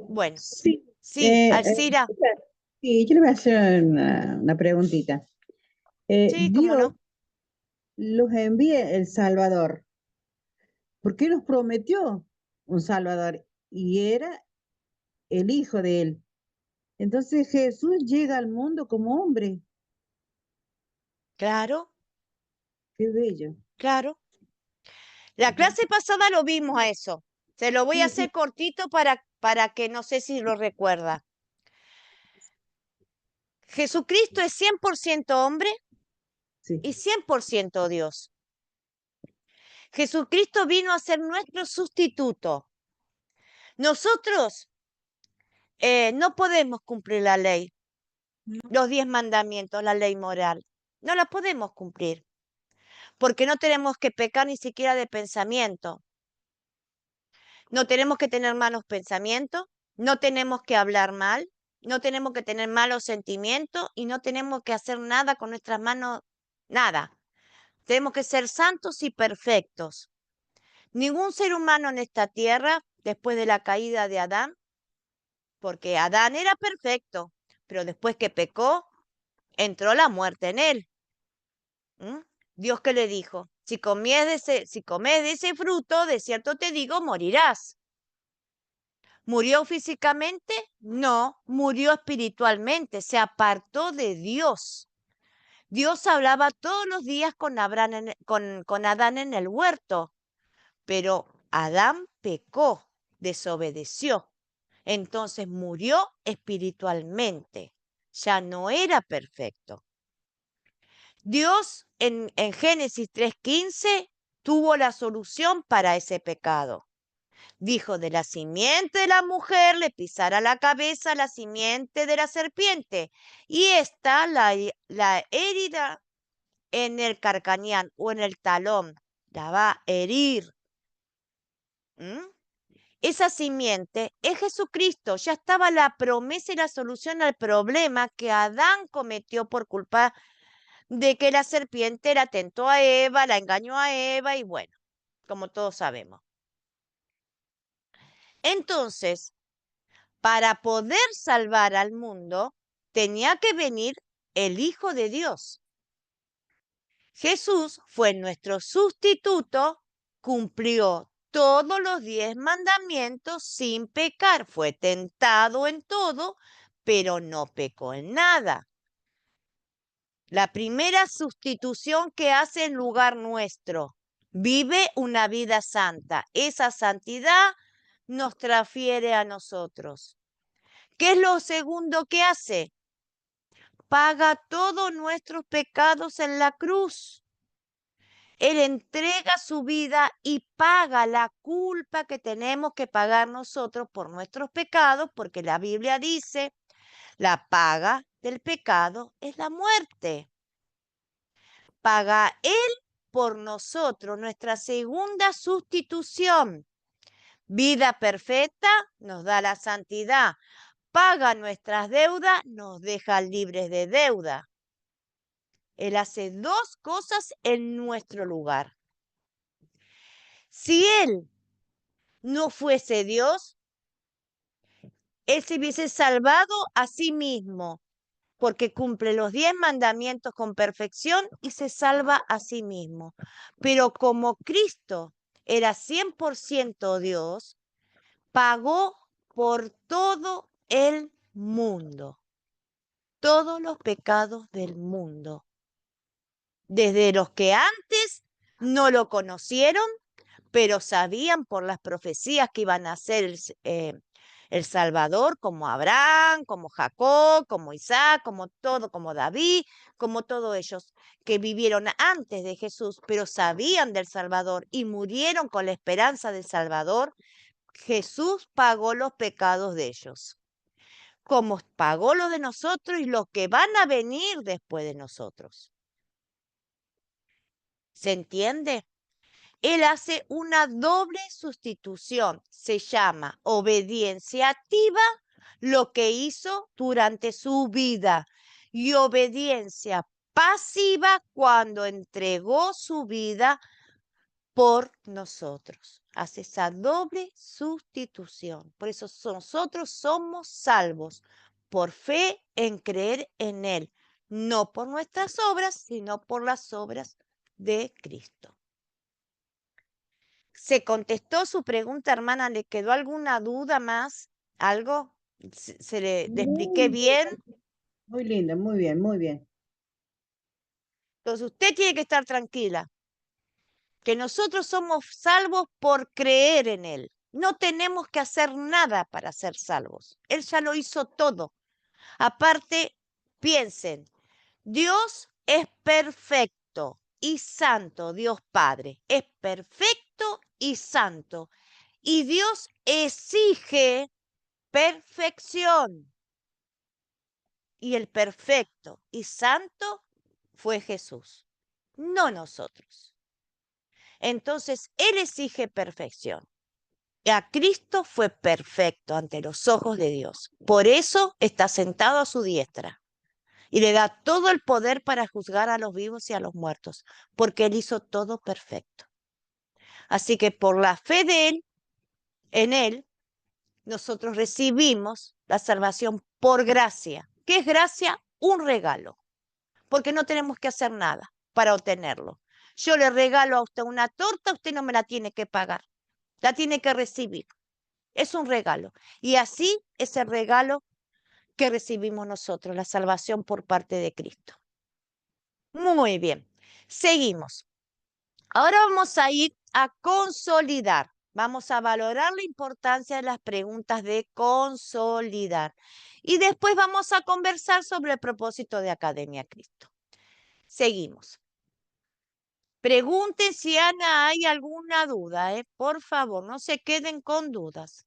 Bueno, Sí, sí, Alcira, sí, yo le voy a hacer una preguntita. sí, cómo Dios no. los envía el Salvador. ¿Por qué nos prometió un Salvador? Y era el Hijo de Él. Entonces Jesús llega al mundo como hombre. Claro, Qué bello. claro. La Ujú. clase pasada lo vimos a eso. Se lo voy a Sí, sí, hacer cortito para que no sé si lo recuerda. Jesucristo es 100% hombre sí. y 100% Dios. Jesucristo vino a ser nuestro sustituto. Nosotros no podemos cumplir la ley, los 10 mandamientos, la ley moral. No la podemos cumplir porque no tenemos que pecar ni siquiera de pensamiento. No tenemos que tener malos pensamientos, no tenemos que hablar mal, no tenemos que tener malos sentimientos y no tenemos que hacer nada con nuestras manos, nada. Tenemos que ser santos y perfectos. Ningún ser humano en esta tierra, después de la caída de Adán, porque Adán era perfecto, pero después que pecó, entró la muerte en él. ¿Mm? Dios que le dijo, si comes de ese fruto, de cierto te digo, morirás. ¿Murió físicamente? No, murió espiritualmente, se apartó de Dios. Dios hablaba todos los días con Adán en el huerto, pero Adán pecó, desobedeció. Entonces murió espiritualmente. ya no era perfecto. Dios en Génesis 3:15 tuvo la solución para ese pecado. Dijo, de la simiente de la mujer le pisará la cabeza la simiente de la serpiente, y esta la herida en el carcañán o en el talón, la va a herir. Esa simiente es Jesucristo. Ya estaba la promesa y la solución al problema que Adán cometió por culpa de que la serpiente la tentó a Eva, la engañó a Eva y bueno, como todos sabemos. Entonces, para poder salvar al mundo, tenía que venir el Hijo de Dios. Jesús fue nuestro sustituto, cumplió todos los 10 mandamientos sin pecar, fue tentado en todo, pero no pecó en nada. La primera sustitución que hace en lugar nuestro, vive una vida santa. Esa santidad nos transfiere a nosotros. ¿Qué es lo segundo que hace? Paga todos nuestros pecados en la cruz. Él entrega su vida y paga la culpa que tenemos que pagar nosotros por nuestros pecados, porque la Biblia dice, la paga del pecado es la muerte. Paga Él por nosotros, nuestra segunda sustitución. Vida perfecta nos da la santidad. Paga nuestras deudas, nos deja libres de deuda. Él hace dos cosas en nuestro lugar. Si Él no fuese Dios, Él se hubiese salvado a sí mismo, porque cumple los 10 mandamientos con perfección y se salva a sí mismo. Pero como Cristo era 100% Dios, pagó por todo el mundo, todos los pecados del mundo. Desde los que antes no lo conocieron, pero sabían por las profecías que iban a ser el Salvador, como Abraham, como Jacob, como Isaac, como todo, como David, como todos ellos que vivieron antes de Jesús, pero sabían del Salvador y murieron con la esperanza del Salvador. Jesús pagó los pecados de ellos, como pagó los de nosotros y los que van a venir después de nosotros. ¿Se entiende? Él hace una doble sustitución. Se llama obediencia activa, lo que hizo durante su vida, y obediencia pasiva cuando entregó su vida por nosotros. Hace esa doble sustitución. Por eso nosotros somos salvos por fe en creer en Él, no por nuestras obras, sino por las obras de Cristo. ¿Se contestó su pregunta, hermana? ¿Le quedó alguna duda más? ¿Algo? ¿Le expliqué bien? Muy linda, muy bien, muy bien. Entonces usted tiene que estar tranquila, que nosotros somos salvos por creer en Él. No tenemos que hacer nada para ser salvos. Él ya lo hizo todo. Aparte, piensen, Dios es perfecto y santo, Dios Padre. Es perfecto y santo. Y Dios exige perfección. Y el perfecto y santo fue Jesús, no nosotros. Entonces, Él exige perfección. Y a Cristo fue perfecto ante los ojos de Dios. Por eso está sentado a su diestra. Y le da todo el poder para juzgar a los vivos y a los muertos, porque Él hizo todo perfecto. Así que por la fe de Él, en Él, nosotros recibimos la salvación por gracia. ¿Qué es gracia? Un regalo, porque no tenemos que hacer nada para obtenerlo. Yo le regalo a usted una torta, usted no me la tiene que pagar, la tiene que recibir. Es un regalo. Y así es el regalo que recibimos nosotros, la salvación por parte de Cristo. Muy bien, seguimos. Ahora vamos a ir a consolidar. Vamos a valorar la importancia de las preguntas de consolidar. Y después vamos a conversar sobre el propósito de Academia Cristo. Seguimos. Pregunten si Ana hay alguna duda, por favor, no se queden con dudas.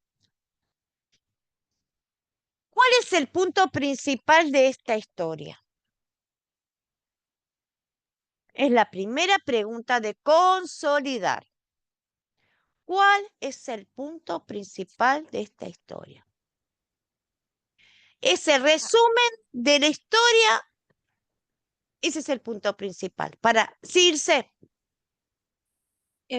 ¿Cuál es el punto principal de esta historia? Es la primera pregunta de consolidar. ¿Cuál es el punto principal de esta historia? Ese resumen de la historia, ese es el punto principal. Para Circe.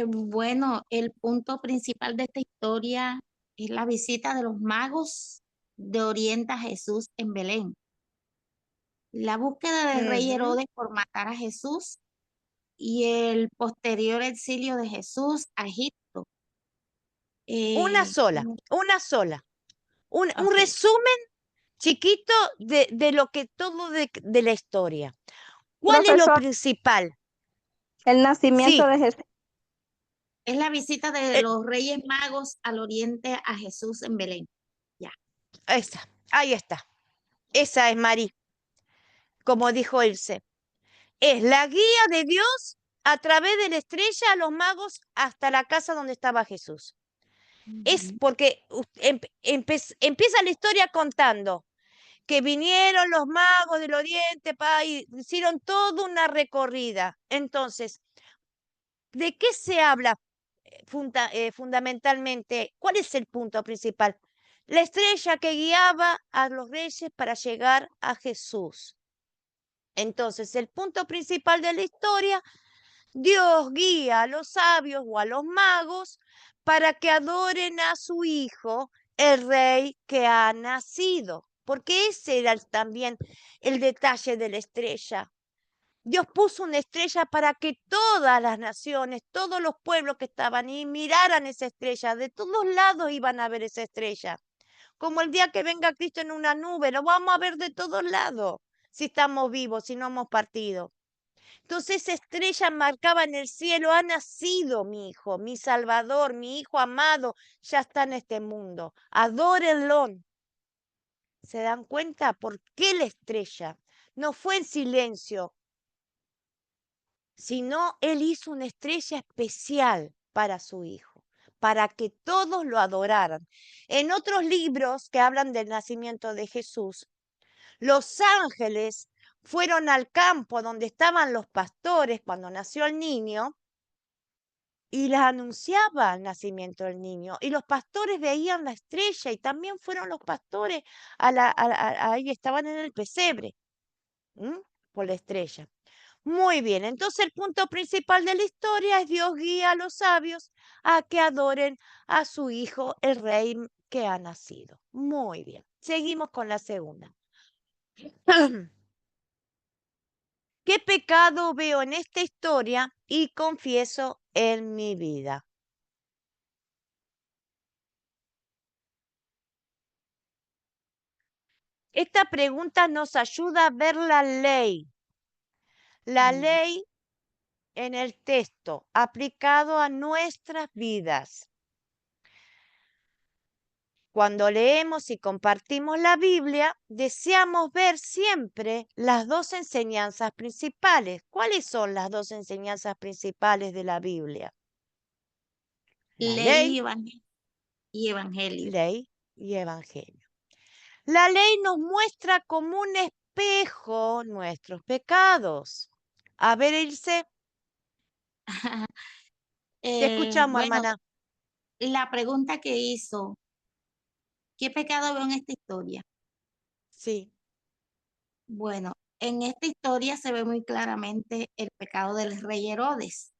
Bueno, el punto principal de esta historia es la visita de los magos de Oriente a Jesús en Belén. La búsqueda del rey Herodes por matar a Jesús y el posterior exilio de Jesús a Egipto. Una sola. Un Ok. resumen chiquito de lo que todo de la historia. ¿Cuál es lo Profesor, principal? el nacimiento Sí, de Jesús. Es la visita de eh, los Reyes Magos al Oriente a Jesús en Belén. Ya. ahí está. Esa es Marí, como dijo Ilse. Es la guía de Dios a través de la estrella a los magos hasta la casa donde estaba Jesús. Es porque empieza la historia contando que vinieron los magos del Oriente y hicieron toda una recorrida. Entonces, ¿de qué se habla fundamentalmente? ¿Cuál es el punto principal? La estrella que guiaba a los reyes para llegar a Jesús. Entonces, el punto principal de la historia, Dios guía a los sabios o a los magos para que adoren a su hijo, el rey que ha nacido. Porque ese era también el detalle de la estrella. Dios puso una estrella para que todas las naciones, todos los pueblos que estaban ahí miraran esa estrella. De todos lados iban a ver esa estrella. Como el día que venga Cristo en una nube, lo vamos a ver de todos lados, si estamos vivos, si no hemos partido. Entonces esa estrella marcaba en el cielo, ha nacido mi hijo, mi salvador, mi hijo amado, ya está en este mundo. Adórenlo. ¿Se dan cuenta por qué la estrella? No fue en silencio, sino él hizo una estrella especial para su hijo, para que todos lo adoraran. En otros libros que hablan del nacimiento de Jesús, los ángeles fueron al campo donde estaban los pastores cuando nació el niño y les anunciaba el nacimiento del niño. Y los pastores veían la estrella y también fueron los pastores, ahí estaban en el pesebre, por la estrella. Muy bien, entonces el punto principal de la historia es Dios guía a los sabios a que adoren a su hijo, el rey que ha nacido. Muy bien, seguimos con la segunda. ¿Qué pecado veo en esta historia y confieso en mi vida? Esta pregunta nos ayuda a ver la ley. La ley en el texto aplicado a nuestras vidas. Cuando leemos y compartimos la Biblia, deseamos ver siempre las dos enseñanzas principales. ¿Cuáles son las dos enseñanzas principales de la Biblia? La Ley ley, y evangelio. ley y evangelio. La ley nos muestra como un espejo nuestros pecados. A ver, Ilse, te escuchamos, Bueno, hermana. la pregunta que hizo, ¿qué pecado veo en esta historia? Sí. Bueno, en esta historia se ve muy claramente el pecado del rey Herodes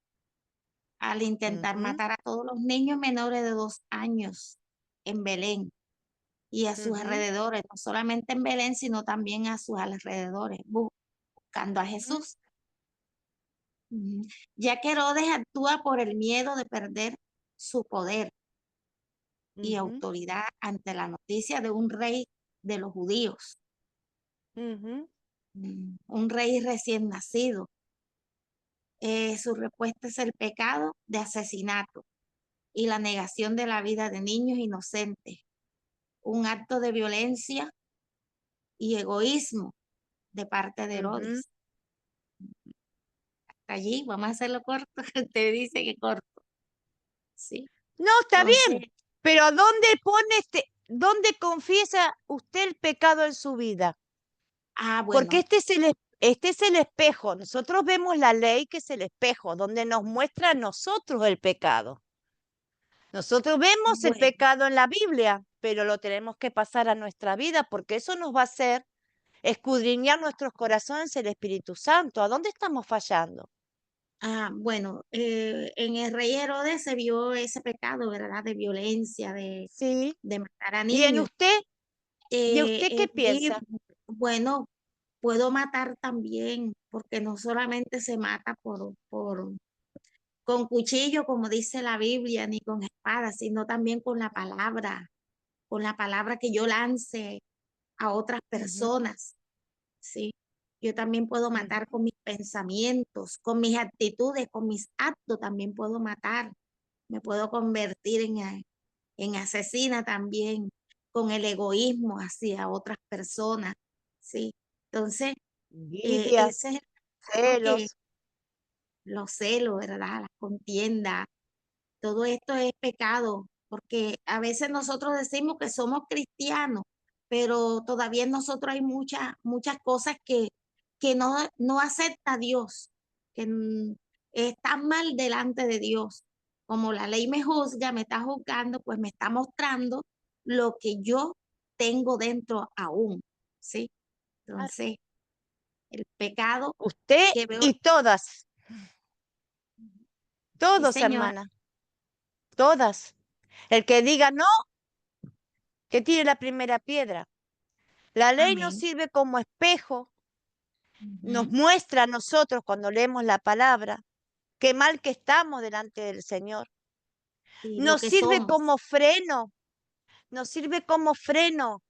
al intentar Ujú, matar a todos los niños menores de 2 años en Belén y a sus ujú, alrededores, no solamente en Belén, sino también a sus alrededores, buscando a ujú, Jesús. Ya que Herodes actúa por el miedo de perder su poder y ujú, autoridad ante la noticia de un rey de los judíos, ujú, un rey recién nacido. Su respuesta es el pecado de asesinato y la negación de la vida de niños inocentes, un acto de violencia y egoísmo de parte de Ujú. Herodes. Hasta allí, vamos a hacerlo corto, usted dice que corto, ¿sí? No, está Entonces, bien, pero ¿dónde confiesa usted el pecado en su vida? Porque bueno, este es el espejo. Nosotros vemos la ley, que es el espejo, donde nos muestra a nosotros el pecado. Nosotros vemos el bueno, pecado en la Biblia, pero lo tenemos que pasar a nuestra vida, porque eso nos va a hacer escudriñar nuestros corazones el Espíritu Santo. ¿A dónde estamos fallando? bueno, en el rey Herodes se vio ese pecado, ¿verdad? De violencia, Sí. de matar a ¿Y en niños. usted? ¿Y usted qué En mí, piensa? bueno, puedo matar también, porque no solamente se mata con cuchillo, como dice la Biblia, ni con espada, sino también con la palabra que yo lance a otras Ujú, personas, ¿sí? Yo también puedo matar ujú, con mis pensamientos, con mis actitudes, con mis actos también puedo matar. Me puedo convertir en asesina también, con el egoísmo hacia otras personas, ¿sí? Entonces, envidia, ese es el pecado que celos. los celos, ¿verdad? La contienda, todo esto es pecado, porque a veces nosotros decimos que somos cristianos, pero todavía en nosotros hay muchas cosas que no acepta Dios, que están mal delante de Dios. Como la ley me juzga, me está juzgando, pues me está mostrando lo que yo tengo dentro aún, ¿sí? Claro. Entonces, el pecado Usted que veo, y todas, sí, todos, señora, hermana, todas. El que diga no, que tire la primera piedra. La ley nos amén. sirve como espejo, nos Ujú. muestra a nosotros cuando leemos la palabra qué mal que estamos delante del Señor. Sí, lo Nos que sirve somos. como freno, nos sirve como freno,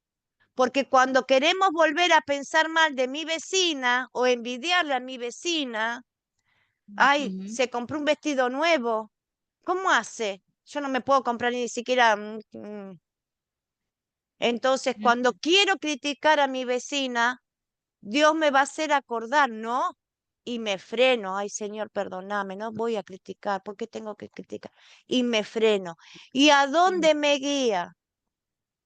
porque cuando queremos volver a pensar mal de mi vecina o envidiarle a mi vecina, ay, Ujú, se compró un vestido nuevo. ¿Cómo hace? Yo no me puedo comprar ni siquiera. Entonces, cuando ujú, quiero criticar a mi vecina, Dios me va a hacer acordar, ¿no? Y me freno. Ay, Señor, perdóname, no voy a criticar. ¿Por qué tengo que criticar? Y me freno. ¿Y a sí, dónde me guía?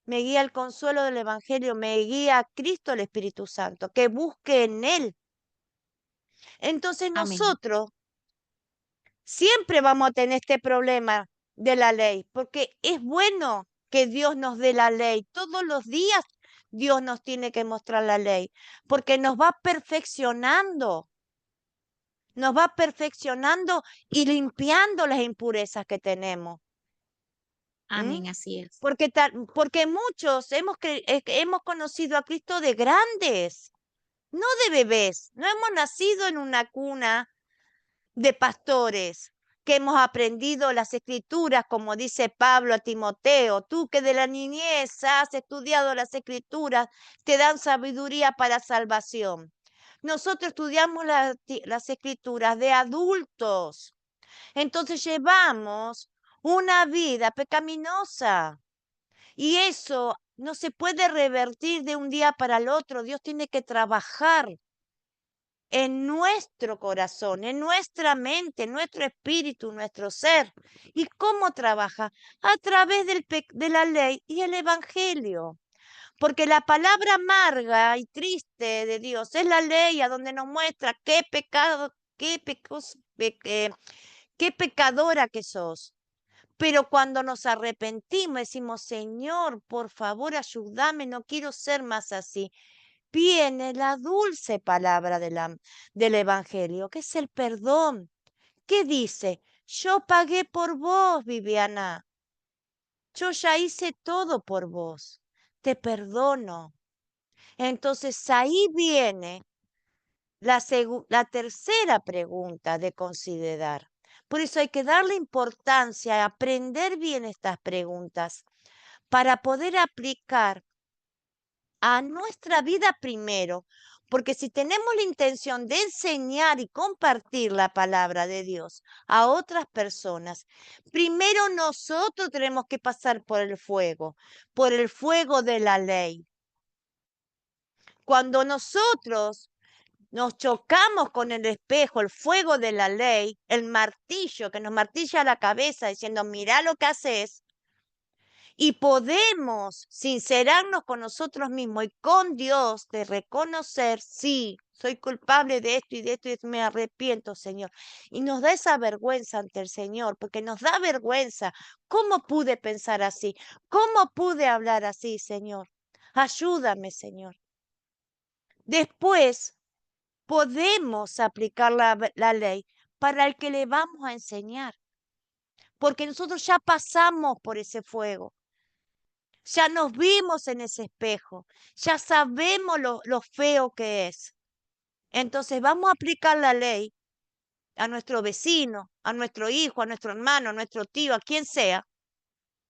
Me guía el consuelo del Evangelio, me guía Cristo el Espíritu Santo, que busque en Él. Entonces amén, nosotros siempre vamos a tener este problema de la ley, porque es bueno que Dios nos dé la ley. Todos los días Dios nos tiene que mostrar la ley, porque nos va perfeccionando y limpiando las impurezas que tenemos. ¿M? amén, así es. Porque muchos hemos conocido a Cristo de grandes, no de bebés. No hemos nacido en una cuna de pastores, que hemos aprendido las escrituras, como dice Pablo a Timoteo. Tú que de la niñez has estudiado las escrituras, te dan sabiduría para salvación. Nosotros estudiamos las escrituras de adultos. Entonces llevamos una vida pecaminosa. Y eso no se puede revertir de un día para el otro. Dios tiene que trabajar en nuestro corazón, en nuestra mente, en nuestro espíritu, nuestro ser. ¿Y cómo trabaja? A través de la ley y el evangelio. Porque la palabra amarga y triste de Dios es la ley, a donde nos muestra qué pecado, qué pecadora que sos. Pero cuando nos arrepentimos, decimos, Señor, por favor, ayúdame, no quiero ser más así. Viene la dulce palabra del Evangelio, que es el perdón. ¿Qué dice? Yo pagué por vos, Viviana. Yo ya hice todo por vos. Te perdono. Entonces ahí viene la tercera pregunta de considerar. Por eso hay que darle importancia a aprender bien estas preguntas para poder aplicar a nuestra vida primero, porque si tenemos la intención de enseñar y compartir la palabra de Dios a otras personas, primero nosotros tenemos que pasar por el fuego de la ley. Cuando nosotros nos chocamos con el espejo, el fuego de la ley, el martillo que nos martilla la cabeza diciendo, mirá lo que haces, y podemos sincerarnos con nosotros mismos y con Dios de reconocer, sí, soy culpable de esto y de esto y me arrepiento, Señor. Y nos da esa vergüenza ante el Señor, porque nos da vergüenza. ¿Cómo pude pensar así? ¿Cómo pude hablar así, Señor? Ayúdame, Señor. Después podemos aplicar la ley para el que le vamos a enseñar, porque nosotros ya pasamos por ese fuego. Ya nos vimos en ese espejo, ya sabemos lo feo que es. Entonces vamos a aplicar la ley a nuestro vecino, a nuestro hijo, a nuestro hermano, a nuestro tío, a quien sea.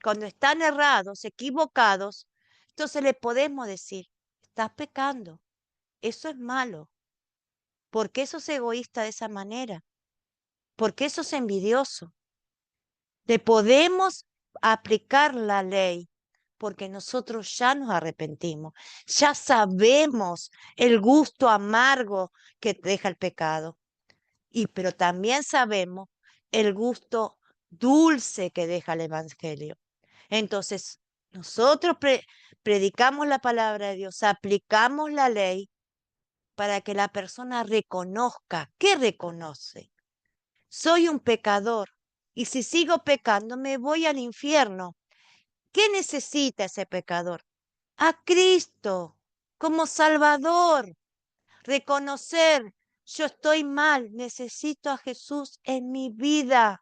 Cuando están errados, equivocados, entonces le podemos decir, estás pecando, eso es malo. ¿Por qué sos egoísta de esa manera? ¿Por qué sos envidioso? Le podemos aplicar la ley porque nosotros ya nos arrepentimos, ya sabemos el gusto amargo que deja el pecado, pero también sabemos el gusto dulce que deja el Evangelio. Entonces, nosotros predicamos la palabra de Dios, aplicamos la ley para que la persona reconozca. ¿Qué reconoce? Soy un pecador y si sigo pecando me voy al infierno. ¿Qué necesita ese pecador? A Cristo como Salvador. Reconocer, yo estoy mal, necesito a Jesús en mi vida.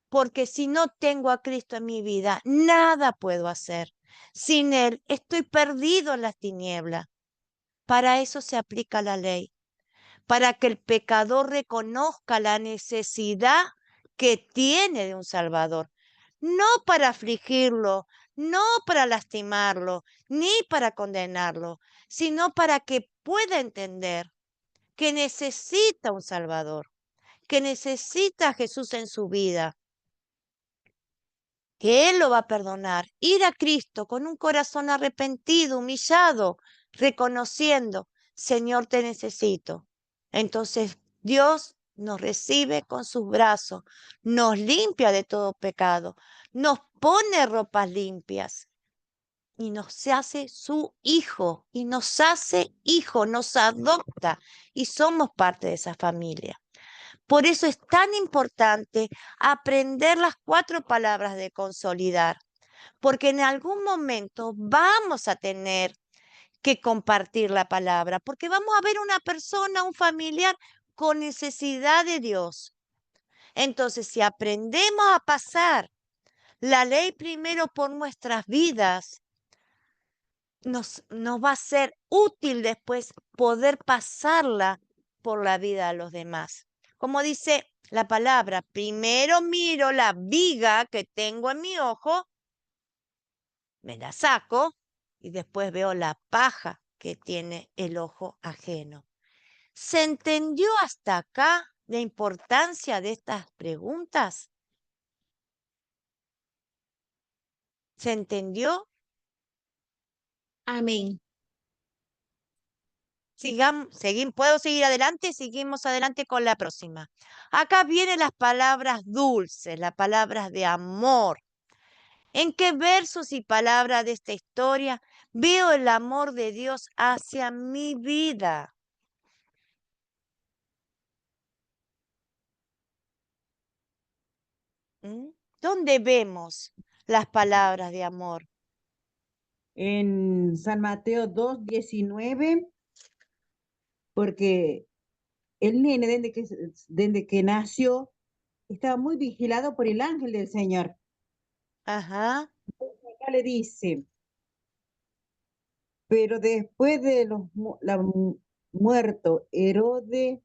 Porque si no tengo a Cristo en mi vida, nada puedo hacer. Sin Él estoy perdido en las tinieblas. Para eso se aplica la ley. Para que el pecador reconozca la necesidad que tiene de un Salvador. No para afligirlo, no para lastimarlo, ni para condenarlo, sino para que pueda entender que necesita un Salvador, que necesita a Jesús en su vida, que Él lo va a perdonar. Ir a Cristo con un corazón arrepentido, humillado, reconociendo, Señor, te necesito. Entonces Dios nos recibe con sus brazos, nos limpia de todo pecado, nos pone ropas limpias y nos hace su hijo, y nos hace hijo, nos adopta y somos parte de esa familia. Por eso es tan importante aprender las 4 palabras de consolidar, porque en algún momento vamos a tener que compartir la palabra, porque vamos a ver una persona, un familiar con necesidad de Dios. Entonces, si aprendemos a pasar la ley primero por nuestras vidas, nos va a ser útil después poder pasarla por la vida de los demás. Como dice la palabra, primero miro la viga que tengo en mi ojo, me la saco y después veo la paja que tiene el ojo ajeno. ¿Se entendió hasta acá la importancia de estas preguntas? ¿Se entendió? Amén. ¿Puedo seguir adelante? Seguimos adelante con la próxima. Acá vienen las palabras dulces, las palabras de amor. ¿En qué versos y palabras de esta historia veo el amor de Dios hacia mi vida? ¿Dónde vemos las palabras de amor? En San Mateo 2:19, porque el nene desde que nació estaba muy vigilado por el ángel del Señor. Ajá. Acá le dice, pero después de muerto Herodes,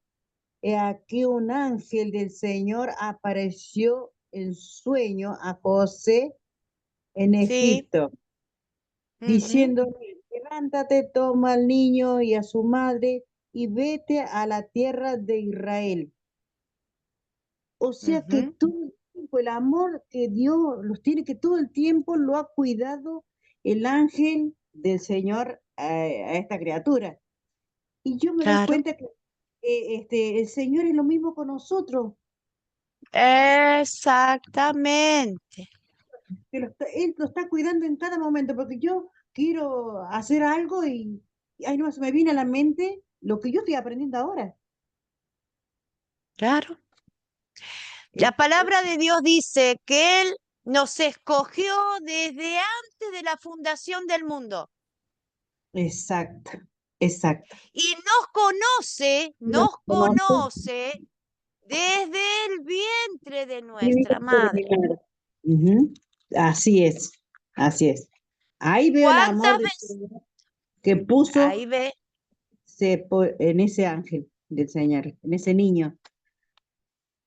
he aquí un ángel del Señor apareció en sueño a José en Sí. Egipto, diciéndole, levántate, toma al niño y a su madre y vete a la tierra de Israel. O sea que todo el tiempo el amor que Dios los tiene, que todo el tiempo lo ha cuidado el ángel del Señor a esta criatura. Y yo me doy Claro, cuenta que el Señor es lo mismo con nosotros. exactamente. Que Él lo está cuidando en cada momento, porque yo quiero hacer algo y ay, no, se me viene a la mente lo que yo estoy aprendiendo ahora. Claro. Es- La palabra de Dios dice que Él nos escogió desde antes de la fundación del mundo exacto, exacto. y Nos nos conoce conoce desde el vientre de vivir nuestra por mi madre. madre. Ujú. Así es, así es. Ahí veo el amor ¿Cuántas del veces? Señor que puso Ahí ve, en ese ángel del Señor, en ese niño,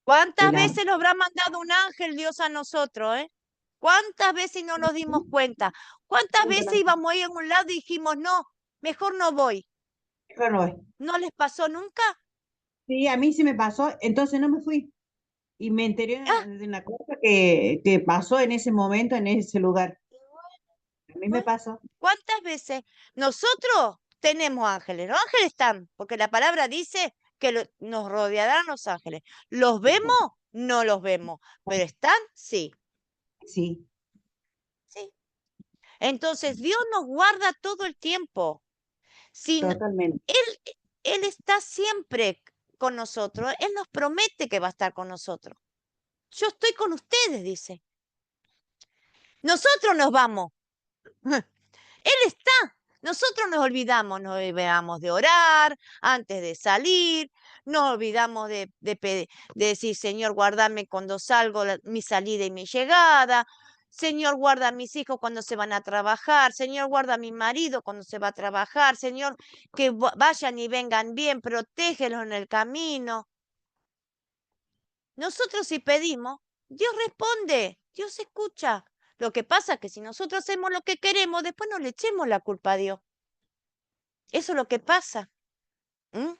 ¿cuántas el amor. veces nos habrá mandado un ángel Dios a nosotros, eh? ¿Cuántas veces no nos dimos cuenta? ¿Cuántas veces íbamos ahí en un lado y dijimos, no, mejor no voy? ¿No les pasó nunca? Sí, a mí sí me pasó, entonces no me fui. Y me enteré Ah, de una cosa que pasó en ese momento, en ese lugar. A mí me bueno, pasó. ¿cuántas veces? Nosotros tenemos ángeles, los ángeles están, porque la palabra dice que nos rodearán los ángeles. ¿Los vemos? No los vemos, pero están, sí, Sí, sí. Entonces Dios nos guarda todo el tiempo. Sin, totalmente. él está siempre con nosotros. Él nos promete que va a estar con nosotros. Yo estoy con ustedes, dice. Nosotros nos vamos. Él está. Nosotros nos olvidamos de orar antes de salir, nos olvidamos de decir, Señor, guárdame cuando salgo, mi salida y mi llegada. Señor, guarda a mis hijos cuando se van a trabajar. Señor, guarda a mi marido cuando se va a trabajar. Señor, que vayan y vengan bien, protégelos en el camino. Nosotros si pedimos, Dios responde, Dios escucha. Lo que pasa es que si nosotros hacemos lo que queremos, después no le echemos la culpa a Dios. Eso es lo que pasa. ¿M?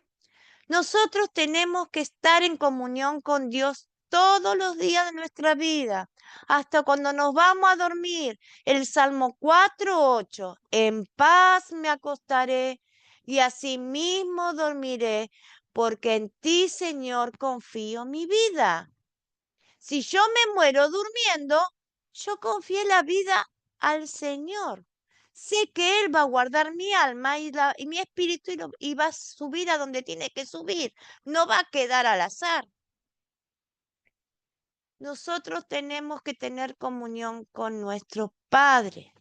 Nosotros tenemos que estar en comunión con Dios todos los días de nuestra vida, hasta cuando nos vamos a dormir. El Salmo 4:8, en paz me acostaré y asimismo dormiré, porque en ti, Señor, confío mi vida. Si yo me muero durmiendo, yo confié la vida al Señor. Sé que Él va a guardar mi alma y mi espíritu y va a subir a donde tiene que subir. No va a quedar al azar. Nosotros tenemos que tener comunión con nuestro Padre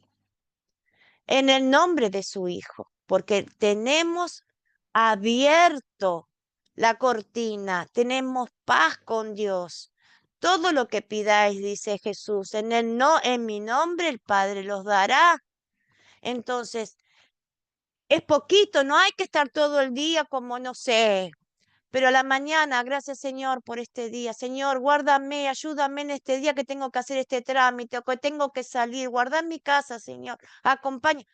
en el nombre de su Hijo, porque tenemos abierto la cortina, tenemos paz con Dios. Todo lo que pidáis, dice Jesús, en mi nombre el Padre los dará. Entonces, es poquito, no hay que estar todo el día como, no sé, pero a la mañana, gracias Señor por este día. Señor, guárdame, ayúdame en este día que tengo que hacer este trámite o que tengo que salir. Guarda mi casa, Señor. Acompaña.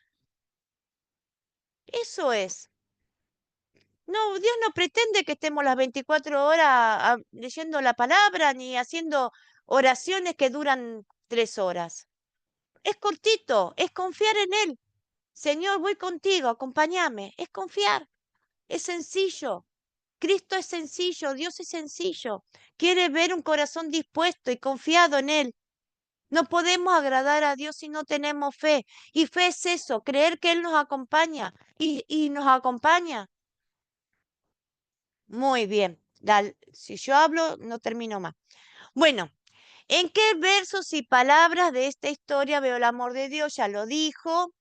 Eso es. No, Dios no pretende que estemos las 24 horas leyendo la palabra ni haciendo oraciones que duran 3 horas. Es cortito, es confiar en Él. Señor, voy contigo, acompáñame. Es confiar, es sencillo. Cristo es sencillo, Dios es sencillo. Quiere ver un corazón dispuesto y confiado en Él. No podemos agradar a Dios si no tenemos fe. Y fe es eso, creer que Él nos acompaña y nos acompaña. Muy bien. Si yo hablo, no termino más. Bueno, ¿en qué versos y palabras de esta historia veo el amor de Dios? Ya lo dijo.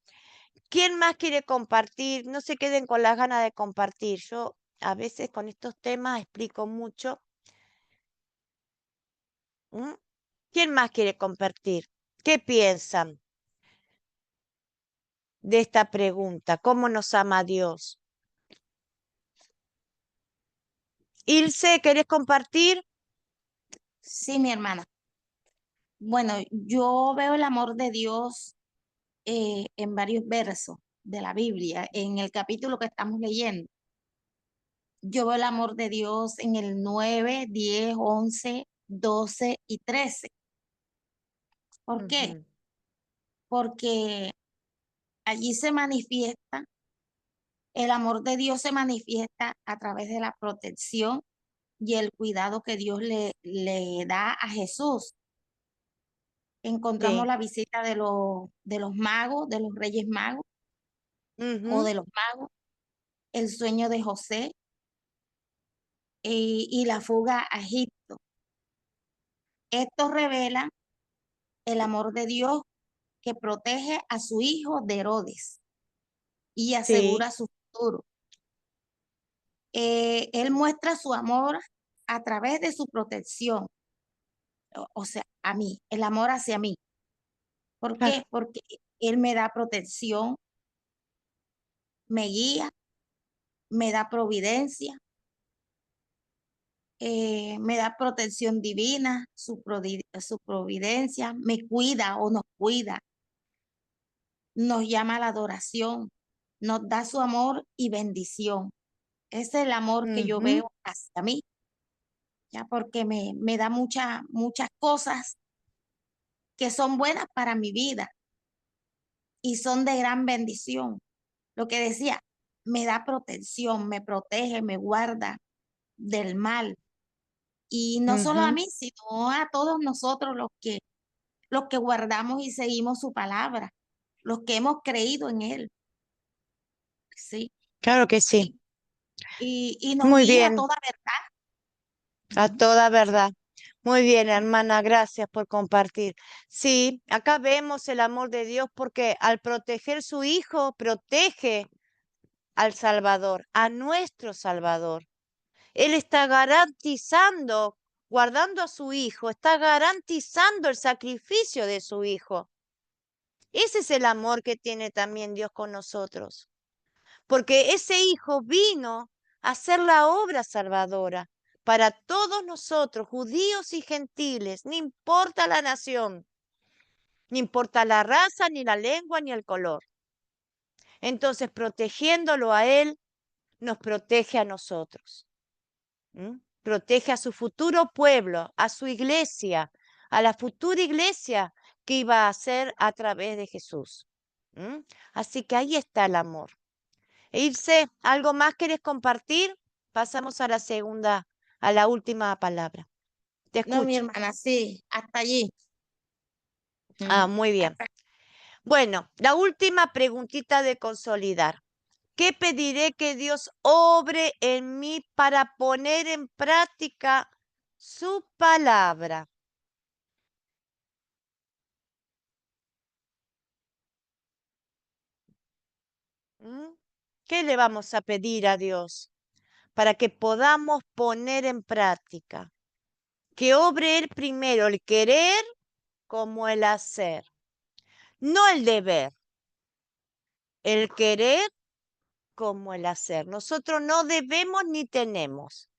¿Quién más quiere compartir? No se queden con las ganas de compartir. Yo a veces con estos temas explico mucho. ¿Mm? ¿Quién más quiere compartir? ¿Qué piensan de esta pregunta? ¿Cómo nos ama Dios? Ilse, ¿querés compartir? Sí, mi hermana. Bueno, yo veo el amor de Dios en varios versos de la Biblia, en el capítulo que estamos leyendo. Yo veo el amor de Dios en el 9, 10, 11, 12 y 13. ¿Por qué? Ujú, Porque allí se manifiesta, el amor de Dios se manifiesta a través de la protección y el cuidado que Dios le da a Jesús. Encontramos Sí. la visita de los magos, de los reyes magos o Ujú. de los magos, el sueño de José y la fuga a Egipto. Esto revela el amor de Dios que protege a su hijo de Herodes y Sí. asegura su futuro. Él muestra su amor a través de su protección, o sea, a mí, el amor hacia mí. ¿Por Claro. qué? Porque Él me da protección, me guía, me da providencia, me da protección divina, su providencia, me cuida o nos cuida, nos llama a la adoración, nos da su amor y bendición. Ese es el amor que yo Ujú. veo hacia mí, ya porque me da muchas cosas que son buenas para mi vida y son de gran bendición. Lo que decía, me da protección, me protege, me guarda del mal. Y no solo a Ujú. mí, sino a todos nosotros los que guardamos y seguimos su palabra, los que hemos creído en Él, ¿sí? Claro que sí. Y nos Muy guía a bien, toda verdad. a toda verdad. Muy bien, hermana, gracias por compartir. Sí, acá vemos el amor de Dios porque al proteger su hijo, protege al Salvador, a nuestro Salvador. Él está garantizando, guardando a su hijo, está garantizando el sacrificio de su hijo. Ese es el amor que tiene también Dios con nosotros, porque ese hijo vino a hacer la obra salvadora para todos nosotros, judíos y gentiles, no importa la nación, no importa la raza, ni la lengua, ni el color. Entonces, protegiéndolo a él, nos protege a nosotros. Protege a su futuro pueblo, a su iglesia, a la futura iglesia que iba a hacer a través de Jesús. Así que ahí está el amor. Ilse, ¿algo más querés compartir? Pasamos a la segunda, a la última palabra. Te No, mi escucho. hermana, sí, hasta allí. Muy bien. Hasta- Bueno, la última preguntita de consolidar. ¿Qué pediré que Dios obre en mí para poner en práctica su palabra? ¿Qué le vamos a pedir a Dios para que podamos poner en práctica? Que obre Él primero el querer como el hacer, no el deber, el querer como el hacer. Nosotros no debemos ni tenemos,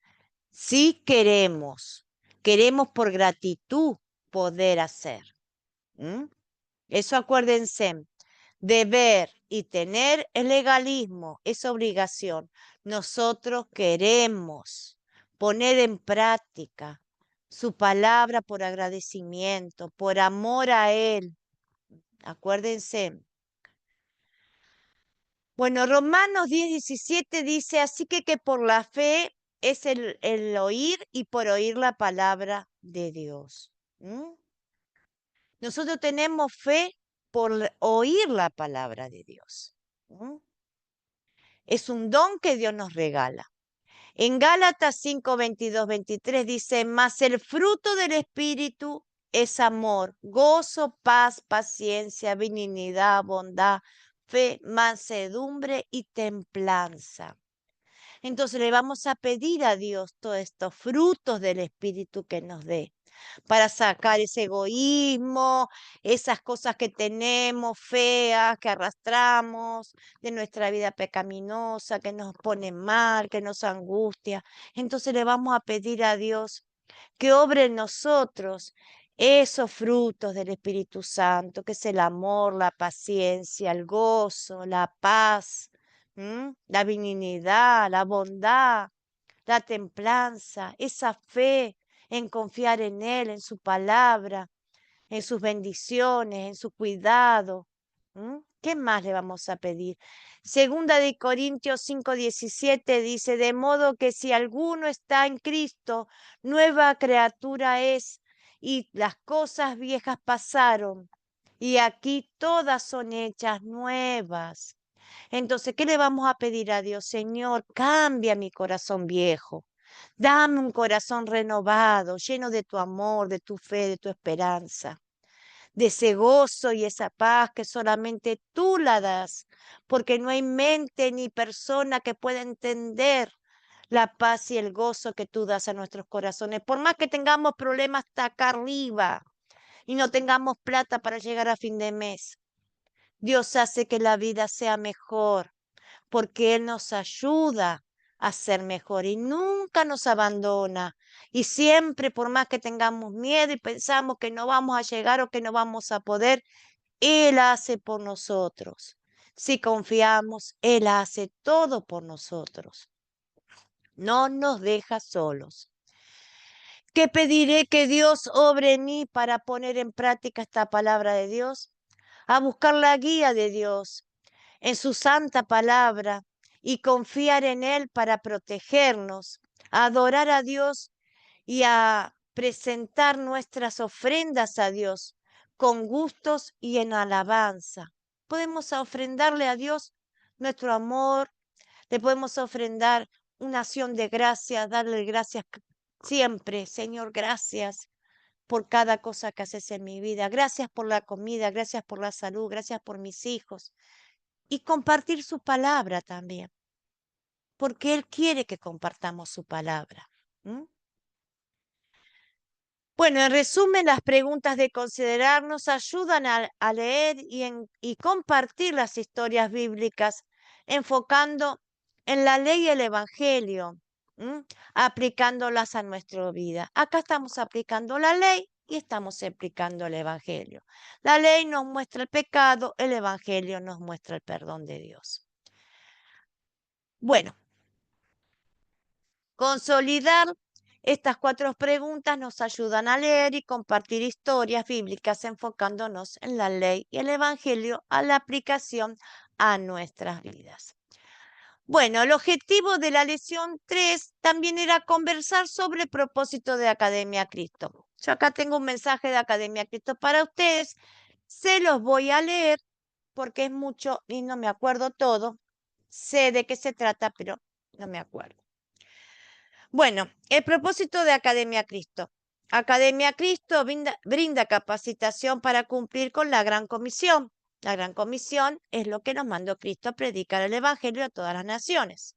sí queremos, queremos por gratitud poder hacer. Eso acuérdense. Deber y tener es legalismo, es obligación. Nosotros queremos poner en práctica su palabra por agradecimiento, por amor a Él. Acuérdense. Bueno, Romanos 10:17 dice, así que por la fe es el oír y por oír la palabra de Dios. Nosotros tenemos fe por oír la palabra de Dios. Es un don que Dios nos regala. En Gálatas 5, 22, 23 dice, mas el fruto del Espíritu es amor, gozo, paz, paciencia, benignidad, bondad, fe, mansedumbre y templanza. Entonces le vamos a pedir a Dios todos estos frutos del Espíritu que nos dé para sacar ese egoísmo, esas cosas que tenemos feas, que arrastramos de nuestra vida pecaminosa, que nos pone mal, que nos angustia. Entonces le vamos a pedir a Dios que obre en nosotros esos frutos del Espíritu Santo, que es el amor, la paciencia, el gozo, la paz, la benignidad, la bondad, la templanza, esa fe en confiar en Él, en su palabra, en sus bendiciones, en su cuidado. ¿Qué más le vamos a pedir? Segunda de Corintios 5:17 dice, de modo que si alguno está en Cristo, nueva criatura es, y las cosas viejas pasaron, y aquí todas son hechas nuevas. Entonces, ¿qué le vamos a pedir a Dios? Señor, cambia mi corazón viejo. Dame un corazón renovado, lleno de tu amor, de tu fe, de tu esperanza, de ese gozo y esa paz que solamente tú la das, porque no hay mente ni persona que pueda entender la paz y el gozo que tú das a nuestros corazones. Por más que tengamos problemas hasta acá arriba y no tengamos plata para llegar a fin de mes, Dios hace que la vida sea mejor, porque Él nos ayuda a ser mejor y nunca nos abandona. Y siempre, por más que tengamos miedo y pensamos que no vamos a llegar o que no vamos a poder, Él hace por nosotros. Si confiamos, Él hace todo por nosotros. No nos deja solos. ¿Qué pediré que Dios obre en mí para poner en práctica esta palabra de Dios? A buscar la guía de Dios en su santa palabra y confiar en Él para protegernos, a adorar a Dios y a presentar nuestras ofrendas a Dios con gustos y en alabanza. Podemos ofrendarle a Dios nuestro amor, le podemos ofrendar una acción de gracias, darle gracias siempre. Señor, gracias por cada cosa que haces en mi vida. Gracias por la comida, gracias por la salud, gracias por mis hijos. Y compartir su palabra también, porque Él quiere que compartamos su palabra. Bueno, en resumen, las preguntas de considerar nos ayudan a leer y compartir las historias bíblicas, enfocando en la ley y el evangelio, aplicándolas a nuestra vida. Acá estamos aplicando la ley y estamos aplicando el evangelio. La ley nos muestra el pecado, el evangelio nos muestra el perdón de Dios. Bueno, consolidar estas 4 preguntas nos ayudan a leer y compartir historias bíblicas enfocándonos en la ley y el evangelio a la aplicación a nuestras vidas. Bueno, el objetivo de la lección 3 también era conversar sobre el propósito de Academia Cristo. Yo acá tengo un mensaje de Academia Cristo para ustedes. Se los voy a leer porque es mucho y no me acuerdo todo. Sé de qué se trata, pero no me acuerdo. Bueno, el propósito de Academia Cristo. Academia Cristo brinda capacitación para cumplir con la Gran Comisión. La Gran Comisión es lo que nos mandó Cristo a predicar el Evangelio a todas las naciones.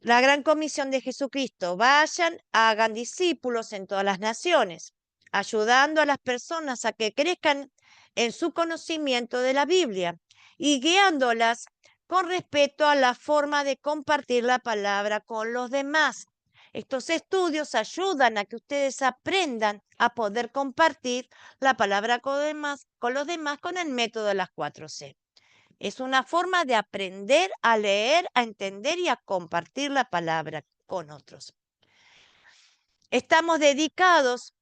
La Gran Comisión de Jesucristo, vayan, hagan discípulos en todas las naciones, ayudando a las personas a que crezcan en su conocimiento de la Biblia y guiándolas con respeto a la forma de compartir la palabra con los demás. Estos estudios ayudan a que ustedes aprendan a poder compartir la palabra con los demás con el método de las 4C. Es una forma de aprender a leer, a entender y a compartir la palabra con otros. Estamos dedicados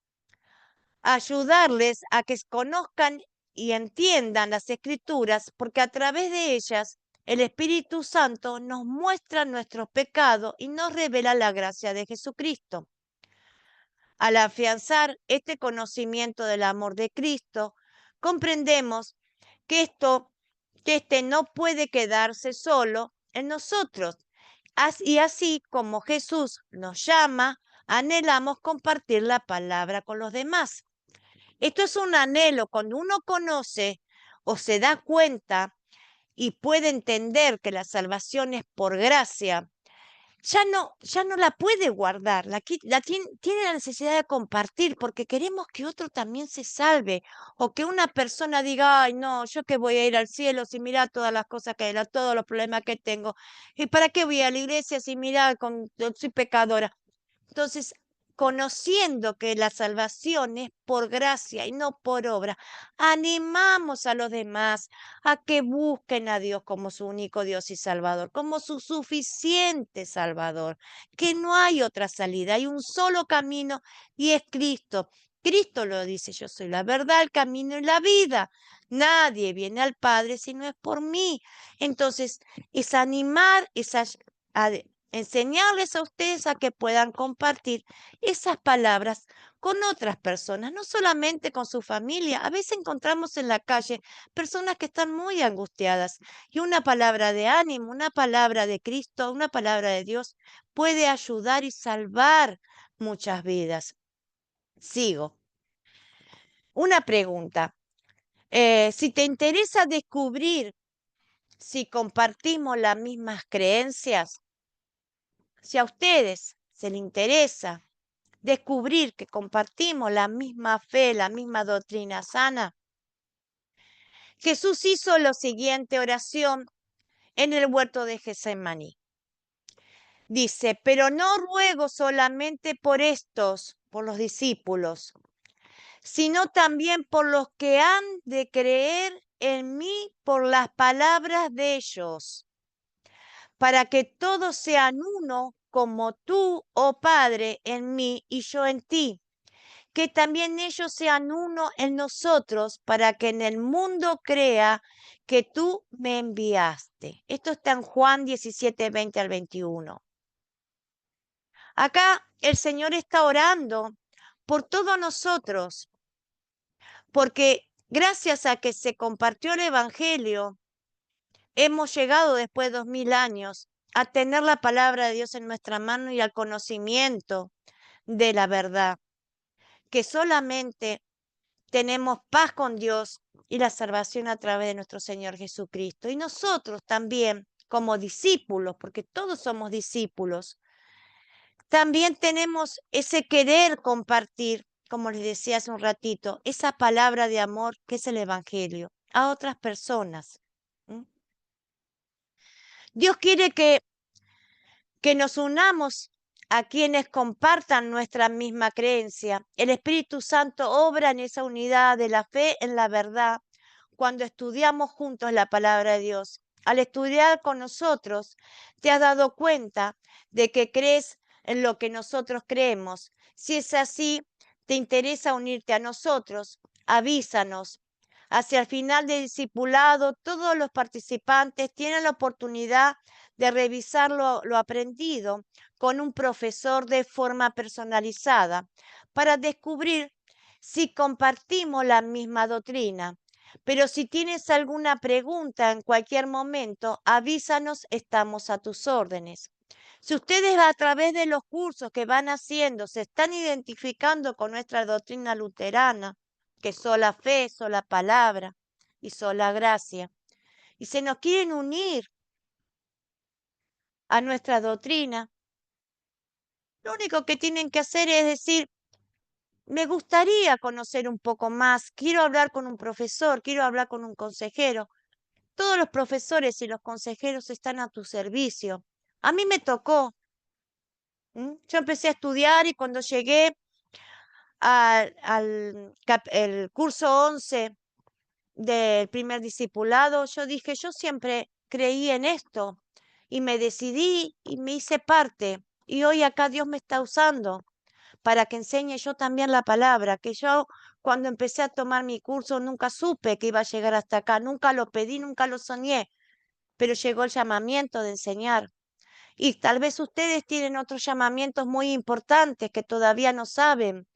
a ayudarles a que conozcan y entiendan las Escrituras, porque a través de ellas el Espíritu Santo nos muestra nuestros pecados y nos revela la gracia de Jesucristo. Al afianzar este conocimiento del amor de Cristo, comprendemos que este no puede quedarse solo en nosotros. Y así como Jesús nos llama, anhelamos compartir la palabra con los demás. Esto es un anhelo cuando uno conoce o se da cuenta y puede entender que la salvación es por gracia. Ya no la puede guardar, tiene la necesidad de compartir porque queremos que otro también se salve o que una persona diga, ay no, yo que voy a ir al cielo si mira todas las cosas que hay, todos los problemas que tengo, ¿y para qué voy a la iglesia si mira, soy pecadora? Entonces, conociendo que la salvación es por gracia y no por obra, animamos a los demás a que busquen a Dios como su único Dios y Salvador, como su suficiente Salvador, que no hay otra salida, hay un solo camino y es Cristo. Cristo lo dice, yo soy la verdad, el camino y la vida. Nadie viene al Padre si no es por mí. Entonces, es animar, enseñarles a ustedes a que puedan compartir esas palabras con otras personas, no solamente con su familia. A veces encontramos en la calle personas que están muy angustiadas y una palabra de ánimo, una palabra de Cristo, una palabra de Dios puede ayudar y salvar muchas vidas. Sigo. Una pregunta. Si te interesa descubrir si compartimos las mismas creencias, si a ustedes se les interesa descubrir que compartimos la misma fe, la misma doctrina sana, Jesús hizo la siguiente oración en el huerto de Getsemaní. Dice, pero no ruego solamente por estos, por los discípulos, sino también por los que han de creer en mí por las palabras de ellos, para que todos sean uno como tú, oh Padre, en mí y yo en ti, que también ellos sean uno en nosotros, para que en el mundo crea que tú me enviaste. Esto está en Juan 17, 20 al 21. Acá el Señor está orando por todos nosotros, porque gracias a que se compartió el Evangelio, hemos llegado después de 2000 años a tener la palabra de Dios en nuestra mano y al conocimiento de la verdad, que solamente tenemos paz con Dios y la salvación a través de nuestro Señor Jesucristo. Y nosotros también, como discípulos, porque todos somos discípulos, también tenemos ese querer compartir, como les decía hace un ratito, esa palabra de amor que es el Evangelio a otras personas. Dios quiere que nos unamos a quienes compartan nuestra misma creencia. El Espíritu Santo obra en esa unidad de la fe en la verdad cuando estudiamos juntos la palabra de Dios. Al estudiar con nosotros, te has dado cuenta de que crees en lo que nosotros creemos. Si es así, te interesa unirte a nosotros, avísanos. Hacia el final del discipulado, todos los participantes tienen la oportunidad de revisar lo aprendido con un profesor de forma personalizada para descubrir si compartimos la misma doctrina. Pero si tienes alguna pregunta en cualquier momento, avísanos, estamos a tus órdenes. Si ustedes a través de los cursos que van haciendo se están identificando con nuestra doctrina luterana, que es sola fe, sola palabra y sola gracia, y se nos quieren unir a nuestra doctrina, lo único que tienen que hacer es decir, me gustaría conocer un poco más, quiero hablar con un profesor, quiero hablar con un consejero. Todos los profesores y los consejeros están a tu servicio. A mí me tocó. Yo empecé a estudiar y cuando llegué el curso 11 del primer discipulado, yo dije, yo siempre creí en esto y me decidí y me hice parte. Y hoy acá Dios me está usando para que enseñe yo también la palabra, que yo cuando empecé a tomar mi curso nunca supe que iba a llegar hasta acá, nunca lo pedí, nunca lo soñé, pero llegó el llamamiento de enseñar. Y tal vez ustedes tienen otros llamamientos muy importantes que todavía no saben.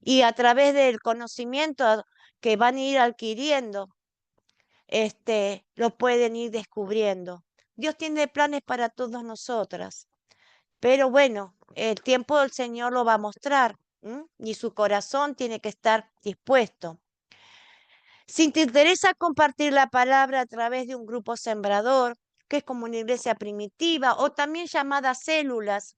Y a través del conocimiento que van a ir adquiriendo, lo pueden ir descubriendo. Dios tiene planes para todos nosotras. Pero bueno, el tiempo del Señor lo va a mostrar, y su corazón tiene que estar dispuesto. Si te interesa compartir la palabra a través de un grupo sembrador, que es como una iglesia primitiva o también llamada células,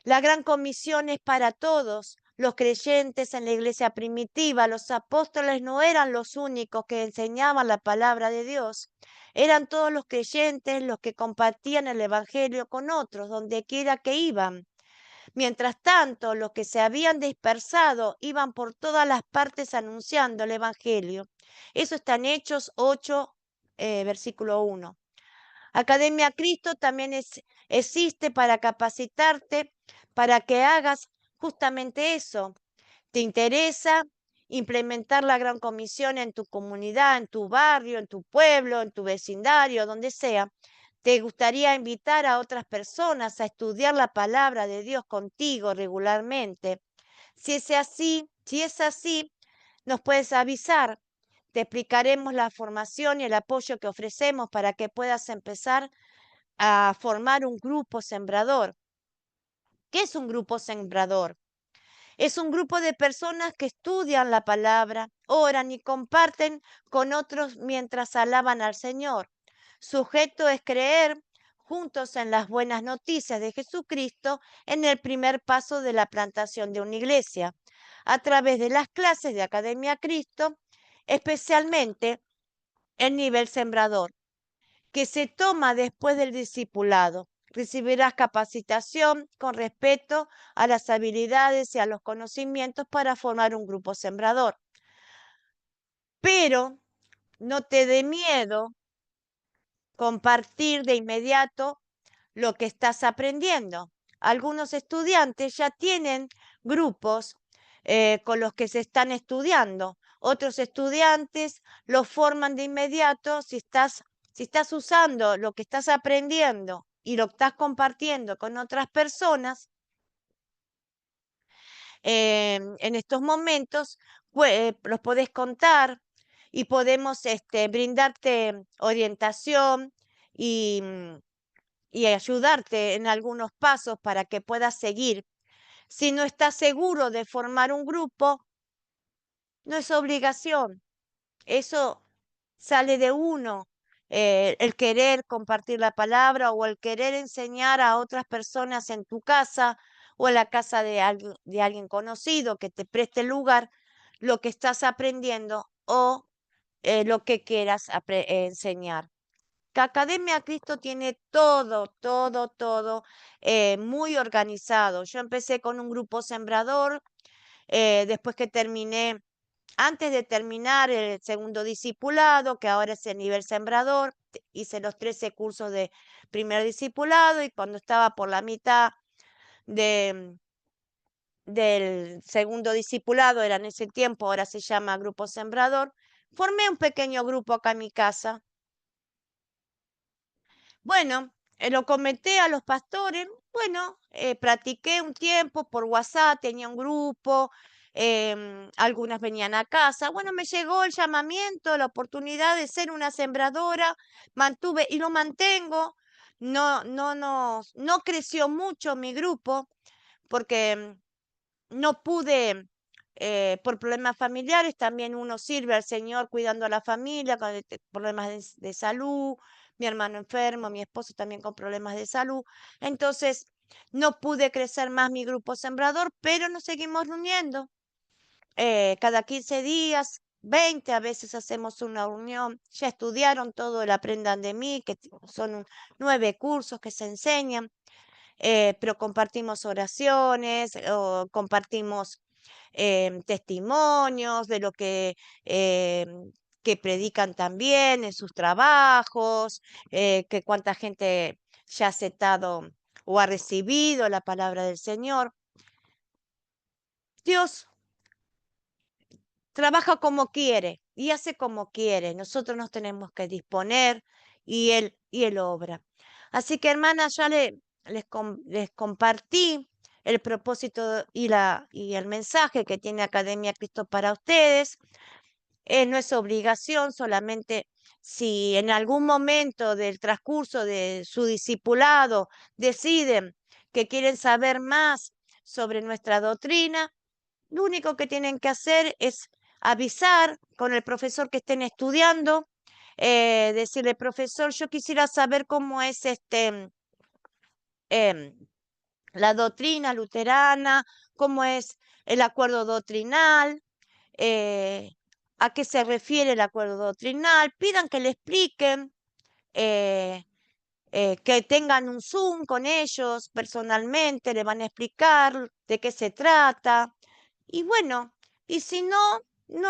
la gran comisión es para todos. Los creyentes en la iglesia primitiva, los apóstoles no eran los únicos que enseñaban la palabra de Dios. Eran todos los creyentes los que compartían el evangelio con otros, donde quiera que iban. Mientras tanto, los que se habían dispersado iban por todas las partes anunciando el evangelio. Eso está en Hechos 8, versículo 1. Academia Cristo también existe para capacitarte, para que hagas justamente eso. ¿Te interesa implementar la Gran Comisión en tu comunidad, en tu barrio, en tu pueblo, en tu vecindario, donde sea? ¿Te gustaría invitar a otras personas a estudiar la palabra de Dios contigo regularmente? Si es así, nos puedes avisar. Te explicaremos la formación y el apoyo que ofrecemos para que puedas empezar a formar un grupo sembrador. ¿Qué es un grupo sembrador? Es un grupo de personas que estudian la palabra, oran y comparten con otros mientras alaban al Señor. Su objeto es creer juntos en las buenas noticias de Jesucristo en el primer paso de la plantación de una iglesia, a través de las clases de Academia Cristo, especialmente el nivel sembrador, que se toma después del discipulado. Recibirás capacitación con respeto a las habilidades y a los conocimientos para formar un grupo sembrador. Pero no te dé miedo compartir de inmediato lo que estás aprendiendo. Algunos estudiantes ya tienen grupos con los que se están estudiando. Otros estudiantes los forman de inmediato. Si estás usando lo que estás aprendiendo y lo estás compartiendo con otras personas, en estos momentos los podés contar y podemos brindarte orientación y ayudarte en algunos pasos para que puedas seguir. Si no estás seguro de formar un grupo, no es obligación. Eso sale de uno. El querer compartir la palabra o el querer enseñar a otras personas en tu casa o en la casa de alguien conocido que te preste lugar lo que estás aprendiendo o lo que quieras enseñar. Que Academia Cristo tiene todo muy organizado. Yo empecé con un grupo sembrador, después que terminé, antes de terminar el segundo discipulado, que ahora es el nivel sembrador, hice los 13 cursos de primer discipulado y cuando estaba por la mitad del segundo discipulado, era en ese tiempo, ahora se llama grupo sembrador, formé un pequeño grupo acá en mi casa. Bueno, lo comenté a los pastores, bueno, practiqué un tiempo por WhatsApp, tenía un grupo, algunas venían a casa, bueno, me llegó el llamamiento, la oportunidad de ser una sembradora, mantuve y lo mantengo, no creció mucho mi grupo porque no pude, por problemas familiares, también uno sirve al Señor cuidando a la familia, con problemas de salud, mi hermano enfermo, mi esposo también con problemas de salud. Entonces, no pude crecer más mi grupo sembrador, pero nos seguimos reuniendo. Cada 15 días, 20, a veces hacemos una reunión. Ya estudiaron todo el Aprendan de mí, que son 9 cursos que se enseñan. Pero compartimos oraciones o compartimos testimonios de lo que predican también en sus trabajos, que cuánta gente ya ha aceptado o ha recibido la palabra del Señor. Dios trabaja como quiere y hace como quiere. Nosotros nos tenemos que disponer y Él obra. Así que, hermanas, ya les compartí el propósito y el mensaje que tiene Academia Cristo para ustedes. No es obligación, solamente si en algún momento del transcurso de su discipulado deciden que quieren saber más sobre nuestra doctrina, lo único que tienen que hacer es avisar con el profesor que estén estudiando, decirle, profesor, yo quisiera saber cómo es la doctrina luterana, cómo es el acuerdo doctrinal, eh, a qué se refiere el acuerdo doctrinal, pidan que le expliquen, que tengan un Zoom con ellos personalmente, le van a explicar de qué se trata. Y bueno, y si no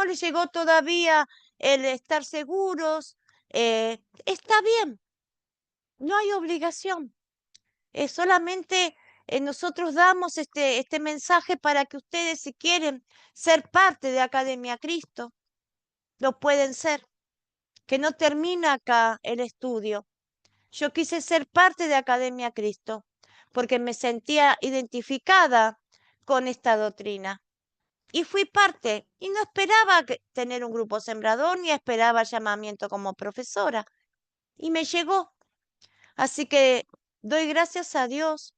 les llegó todavía el estar seguros, está bien, no hay obligación. Es solamente nosotros damos este mensaje para que ustedes, si quieren ser parte de Academia Cristo, lo pueden ser, que no termina acá el estudio. Yo quise ser parte de Academia Cristo porque me sentía identificada con esta doctrina. Y fui parte, y no esperaba tener un grupo sembrador, ni esperaba llamamiento como profesora. Y me llegó. Así que doy gracias a Dios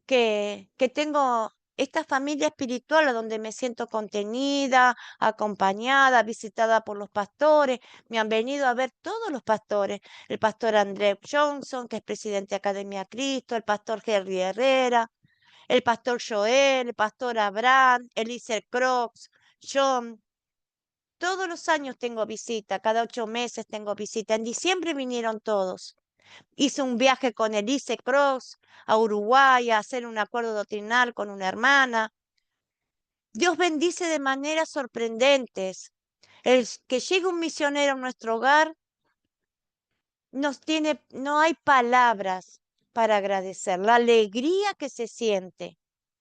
que tengo esta familia espiritual donde me siento contenida, acompañada, visitada por los pastores. Me han venido a ver todos los pastores. El pastor André Johnson, que es presidente de Academia Cristo, el pastor Henry Herrera, el pastor Joel, el pastor Abraham, Eliezer Crox, John. Todos los años tengo visita, cada 8 meses tengo visita. En diciembre vinieron todos. Hice un viaje con Elise Cross a Uruguay a hacer un acuerdo doctrinal con una hermana. Dios bendice de maneras sorprendentes. El que llegue un misionero a nuestro hogar no hay palabras para agradecer la alegría que se siente.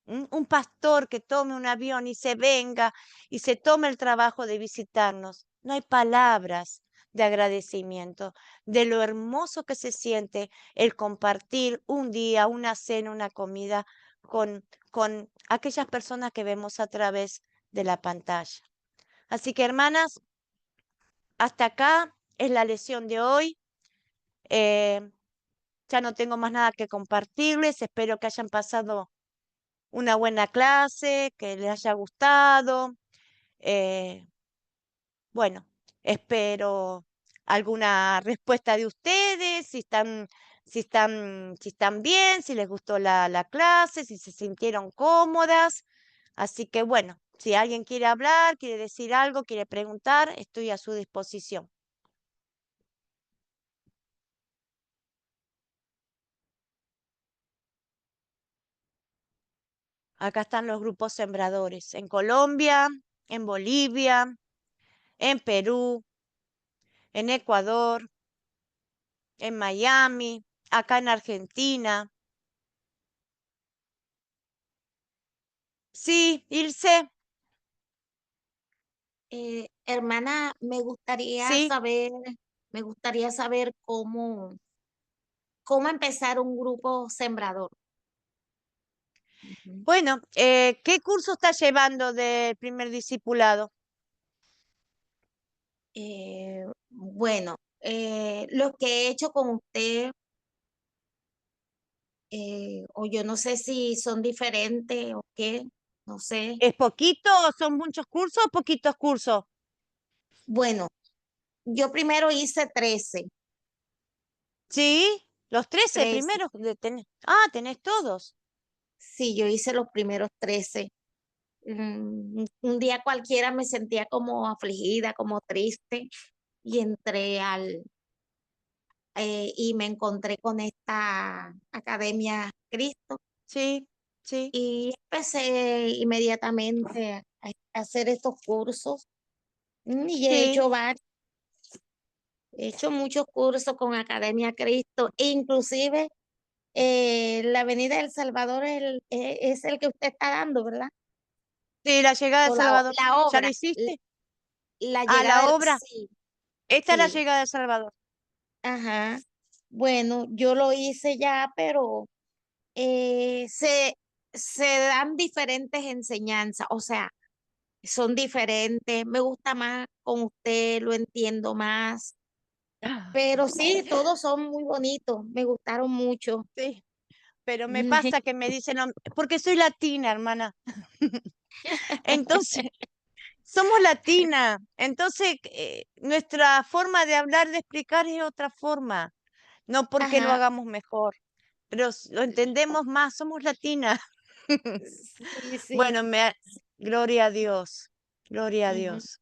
Un pastor que tome un avión y se venga y se tome el trabajo de visitarnos. No hay palabras de agradecimiento, de lo hermoso que se siente el compartir un día, una cena, una comida con aquellas personas que vemos a través de la pantalla. Así que, hermanas, hasta acá es la lección de hoy. Ya no tengo más nada que compartirles. Espero que hayan pasado una buena clase, que les haya gustado. Bueno, espero alguna respuesta de ustedes, si están bien, si les gustó la clase, si se sintieron cómodas. Así que bueno, si alguien quiere hablar, quiere decir algo, quiere preguntar, estoy a su disposición. Acá están los grupos sembradores, en Colombia, en Bolivia, en Perú, en Ecuador, en Miami, acá en Argentina. Sí, Ilse, Hermana, sí. me gustaría saber cómo empezar un grupo sembrador. Ujú. Bueno, ¿qué curso estás llevando del primer discipulado? Bueno, lo que he hecho con usted, o yo no sé si son diferentes o qué, no sé. ¿Es poquito? ¿Son muchos cursos o poquitos cursos? Bueno, yo primero hice 13, Sí, los 13 13. primeros. Tenés todos. Sí, yo hice los primeros 13. Un día cualquiera me sentía como afligida, como triste, y entré y me encontré con esta Academia Cristo Sí, sí, y empecé inmediatamente a hacer estos cursos. Y sí, he hecho muchos cursos con Academia Cristo, e inclusive la Avenida del Salvador es el que usted está dando, ¿verdad? sí, la llegada de O Salvador. la ¿Ya lo obra, hiciste? la La llegada del, obra. sí, Esta es la sí, llegada de Salvador. ajá. Bueno, yo lo hice ya, pero eh, se, se dan diferentes enseñanzas, o sea, son diferentes, me gusta más con usted, lo entiendo más, pero sí, todos son muy bonitos, me gustaron mucho. Sí, pero me pasa que me dicen, "No, porque soy latina, hermana". Entonces, somos latina. Entonces, nuestra forma de hablar, de explicar es otra forma. No porque lo Ajá, hagamos mejor, pero lo entendemos más, somos latinas. sí, sí. Bueno, gloria a Dios, gloria a Ujú. Dios.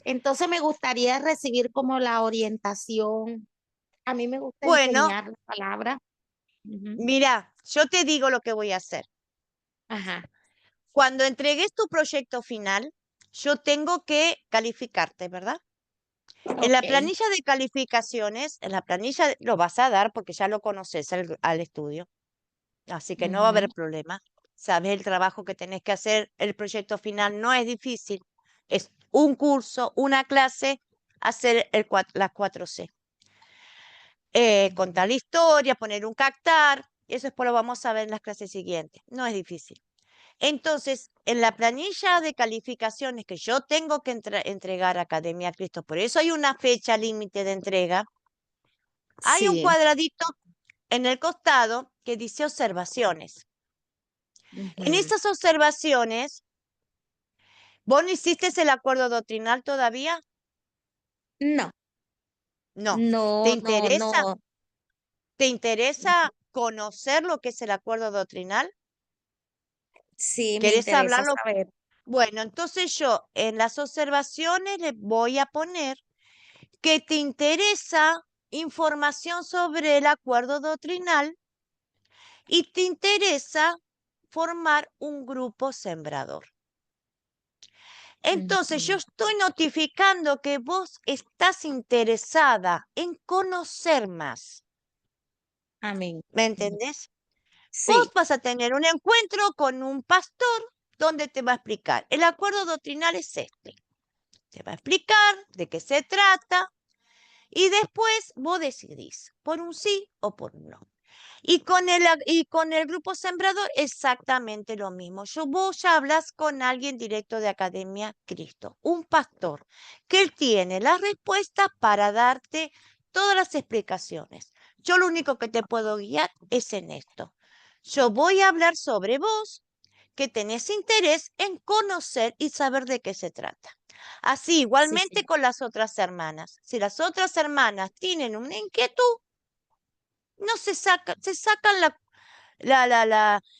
Entonces me gustaría recibir como la orientación. A mí me gusta Bueno, enseñar la palabra. Ujú. mira, yo te digo lo que voy a hacer. Ajá, Cuando entregues tu proyecto final, yo tengo que calificarte, ¿verdad? En la ok. planilla de calificaciones, lo vas a dar porque ya lo conoces al estudio. Así que no va a haber Ujú. problema. Sabes el trabajo que tenés que hacer. El proyecto final no es difícil. Es un curso, una clase, hacer las 4C. Contar la historia, poner un cactar. Eso después lo vamos a ver en las clases siguientes. No es difícil. Entonces, en la planilla de calificaciones que yo tengo que entregar a Academia Cristo, por eso hay una fecha límite de entrega, hay un Sí. cuadradito en el costado que dice observaciones. En Ujú. esas observaciones, ¿vos no hiciste el acuerdo doctrinal todavía? No, No. ¿Te no, no, interesa? no. ¿Te interesa conocer lo que es el acuerdo doctrinal? Sí, me ¿Querés interesa hablarlo? saber. Bueno, entonces yo en las observaciones le voy a poner que te interesa información sobre el acuerdo doctrinal y te interesa formar un grupo sembrador. Entonces yo Ujú. estoy notificando que vos estás interesada en conocer más. Amén. ¿Me entendés? Vos Sí, vas a tener un encuentro con un pastor donde te va a explicar. El acuerdo doctrinal es este. Te va a explicar de qué se trata y después vos decidís por un sí o por un no. Y con el grupo sembrador exactamente lo mismo. Vos ya hablas con alguien directo de Academia Cristo, un pastor, que él tiene las respuestas para darte todas las explicaciones. Yo lo único que te puedo guiar es en esto. Yo voy a hablar sobre vos, que tenés interés en conocer y saber de qué se trata. Así, sí, igualmente sí. con las otras hermanas. Si las otras hermanas tienen una inquietud, no se sacan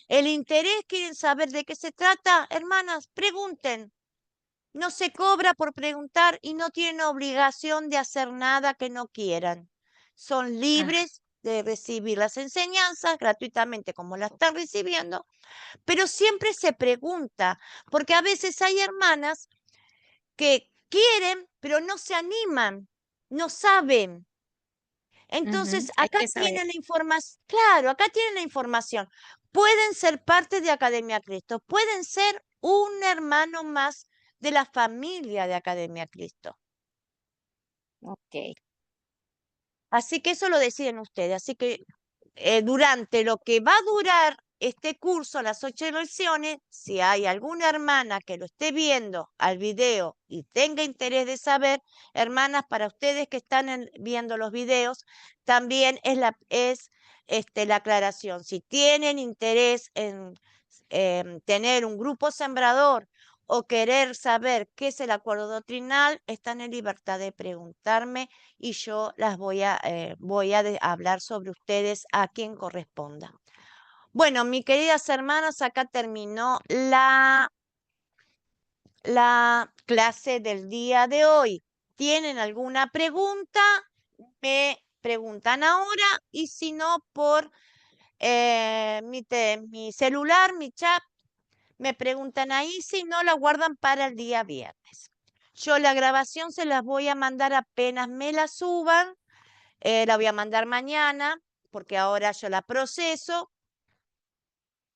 el interés, quieren saber de qué se trata, hermanas, pregunten. No se cobra por preguntar y no tienen obligación de hacer nada que no quieran. Son Ah, libres de recibir las enseñanzas gratuitamente como las están recibiendo, pero siempre se pregunta, porque a veces hay hermanas que quieren, pero no se animan, no saben. ujú. Entonces, Hay acá que saber. tienen la información, claro, acá tienen la información. Pueden ser parte de Academia Cristo, pueden ser un hermano más de la familia de Academia Cristo. Ok. Así que eso lo deciden ustedes. Así que durante lo que va a durar este curso, las 8 lecciones, si hay alguna hermana que lo esté viendo al video y tenga interés de saber, hermanas, para ustedes que están viendo los videos, también es la aclaración. Si tienen interés en tener un grupo sembrador o querer saber qué es el acuerdo doctrinal, están en libertad de preguntarme y yo las voy a hablar sobre ustedes a quien corresponda. Bueno, mis queridas hermanas, acá terminó la clase del día de hoy. ¿Tienen alguna pregunta? Me preguntan ahora y si no, por mi celular, mi chat, me preguntan ahí, si no, la guardan para el día viernes. Yo la grabación se las voy a mandar apenas me la suban. La voy a mandar mañana porque ahora yo la proceso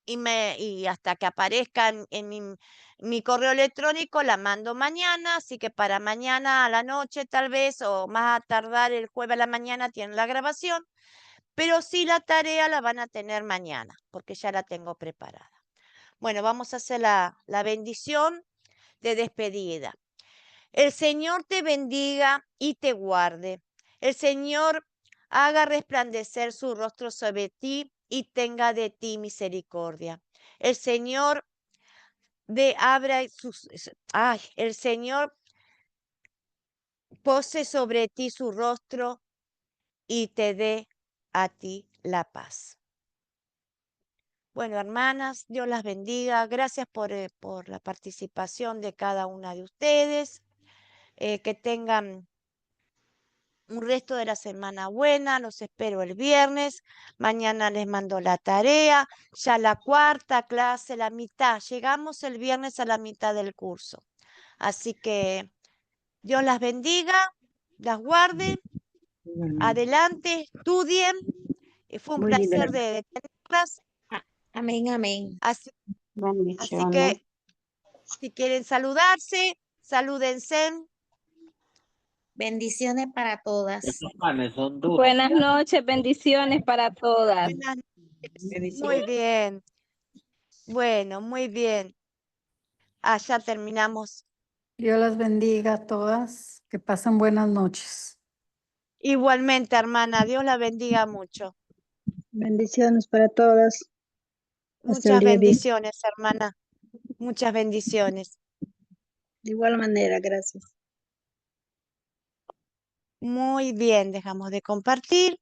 y hasta que aparezca en mi correo electrónico la mando mañana, así que para mañana a la noche tal vez o más a tardar el jueves a la mañana tienen la grabación, pero sí la tarea la van a tener mañana porque ya la tengo preparada. Bueno, vamos a hacer la bendición de despedida. El Señor te bendiga y te guarde. El Señor haga resplandecer su rostro sobre ti y tenga de ti misericordia. El Señor el Señor pose sobre ti su rostro y te dé a ti la paz. Bueno, hermanas, Dios las bendiga. Gracias por la participación de cada una de ustedes. Que tengan un resto de la semana buena, los espero el viernes, mañana les mando la tarea, ya la cuarta clase, la mitad, llegamos el viernes a la mitad del curso. Así que Dios las bendiga, las guarde, Igualmente. adelante, estudien, fue un Muy linda la placer de tenerlas Amén, amén. Así Bendiciones. que si quieren saludarse, salúdense. Bendiciones para todas. Esos panes son duros. Buenas noches, bendiciones para todas. Buenas noches. Muy Bendiciones. bien. Bueno, muy bien. Ya terminamos. Dios las bendiga a todas. Que pasen buenas noches. Igualmente, hermana, Dios la bendiga mucho. Bendiciones para todas. Hasta el Muchas día 10. bendiciones, hermana. Muchas bendiciones. De igual manera, gracias. Muy bien, dejamos de compartir.